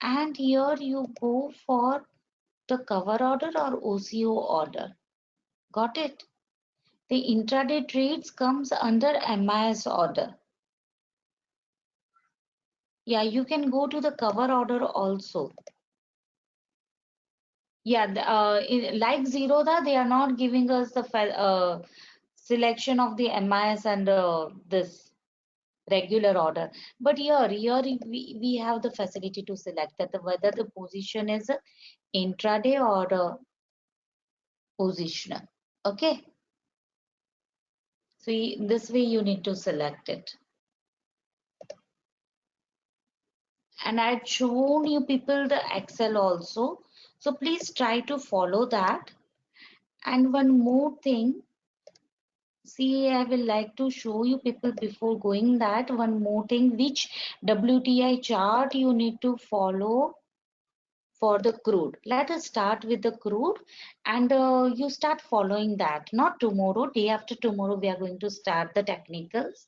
And here you go for the cover order or OCO order. Got it? The intraday trades comes under MIS order. Yeah, you can go to the cover order also. Yeah, like Zerodha, they are not giving us the selection of the MIS and this regular order. But here we have the facility to select that whether the position is intraday or positional. Okay, so this way you need to select it. And I'd shown you people the Excel also. So please try to follow that. And one more thing, see, I will like to show you people before going that one more thing, which WTI chart you need to follow for the crude. Let us start with the crude and you start following that. Not tomorrow, day after tomorrow, we are going to start the technicals.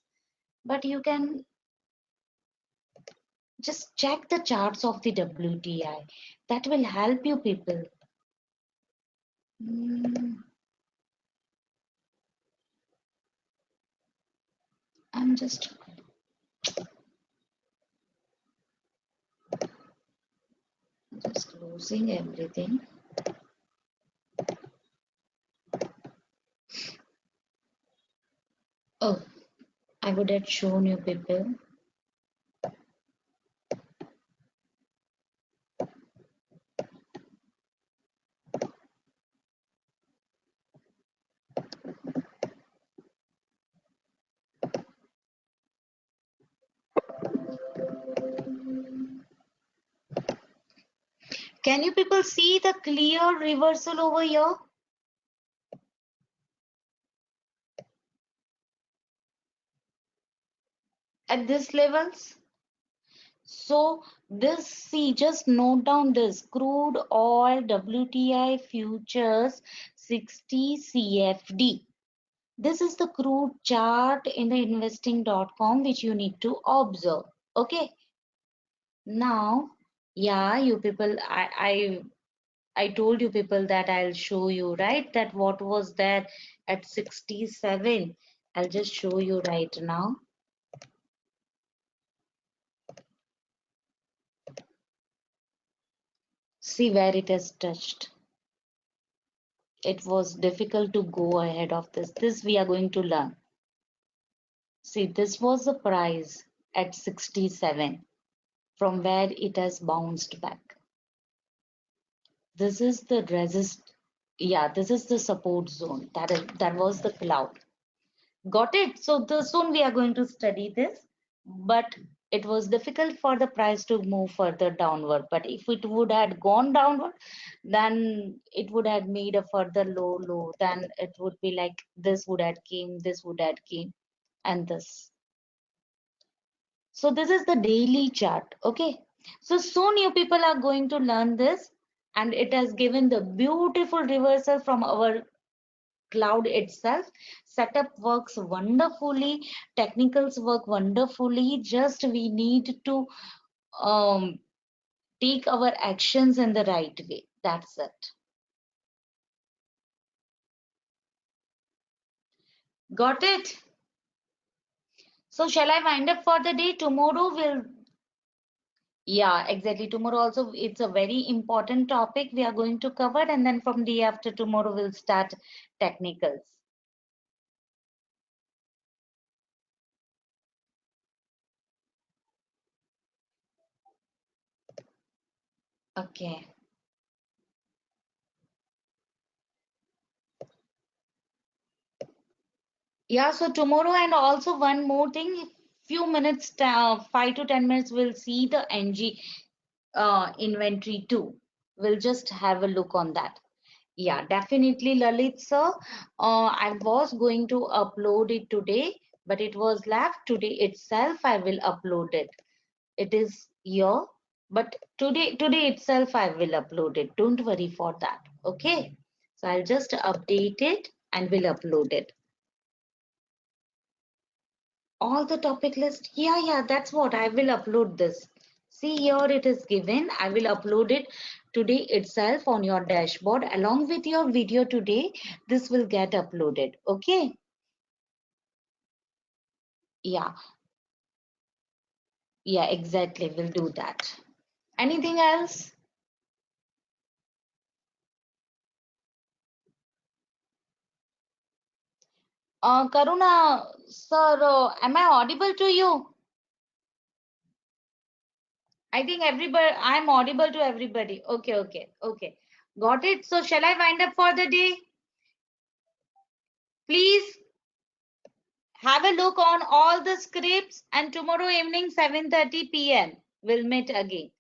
But you can just check the charts of the WTI. That will help you people. Mm, I'm just closing everything. Oh, I would have shown you people. Can you people see the clear reversal over here at this levels? So this, see, just note down this crude oil WTI futures 60 CFD. This is the crude chart in the investing.com which you need to observe. Okay. Now, yeah, you people, I told you people that I'll show you, right? That what was there at 67. I'll just show you right now. See where it has touched. It was difficult to go ahead of this. This we are going to learn. See, this was the price at 67 from where it has bounced back. This is the resist. Yeah, this is the support zone. That was the cloud. Got it? So soon we are going to study this, but it was difficult for the price to move further downward. But if it would have gone downward, then it would have made a further low. Then it would be like this would have came, this would have came, and this. So this is the daily chart. Okay. So soon you people are going to learn this, and it has given the beautiful reversal from our cloud itself. Setup works wonderfully, technicals work wonderfully, just we need to um, take our actions in the right way. That's it. Got it? So shall I wind up for the day? Tomorrow will, yeah, exactly, tomorrow also it's a very important topic we are going to cover, and then from day after tomorrow we'll start technicals. Okay. Yeah, so tomorrow, and also one more thing, few minutes, 5 to 10 minutes, we'll see the NG inventory too. We'll just have a look on that. Yeah, definitely, Lalit sir. I was going to upload it today, but it was left today itself. I will upload it. It is here, but today itself I will upload it. Don't worry for that. Okay. So I'll just update it and will upload it. All the topic list. Yeah, that's what I will upload this. See here it is given. I will upload it today itself on your dashboard along with your video today. This will get uploaded. Okay. Yeah, yeah, exactly. We'll do that. Anything else? Karuna, sir, am I audible to you? I think everybody, I'm audible to everybody. Okay. Got it. So shall I wind up for the day? Please have a look on all the scripts, and tomorrow evening 7:30 p.m. we'll meet again.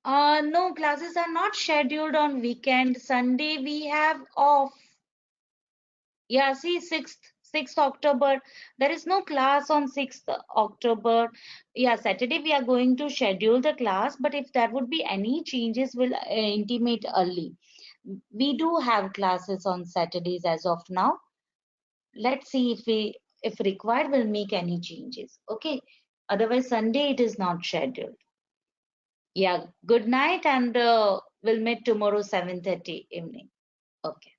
No, classes are not scheduled on weekend. Sunday we have off. Yeah, see, 6th October. There is no class on 6th October. Yeah, Saturday we are going to schedule the class, but if there would be any changes, we'll intimate early. We do have classes on Saturdays as of now. Let's see if required, we'll make any changes. Okay. Otherwise, Sunday it is not scheduled. Yeah, good night, and we'll meet tomorrow 7:30 evening. Okay.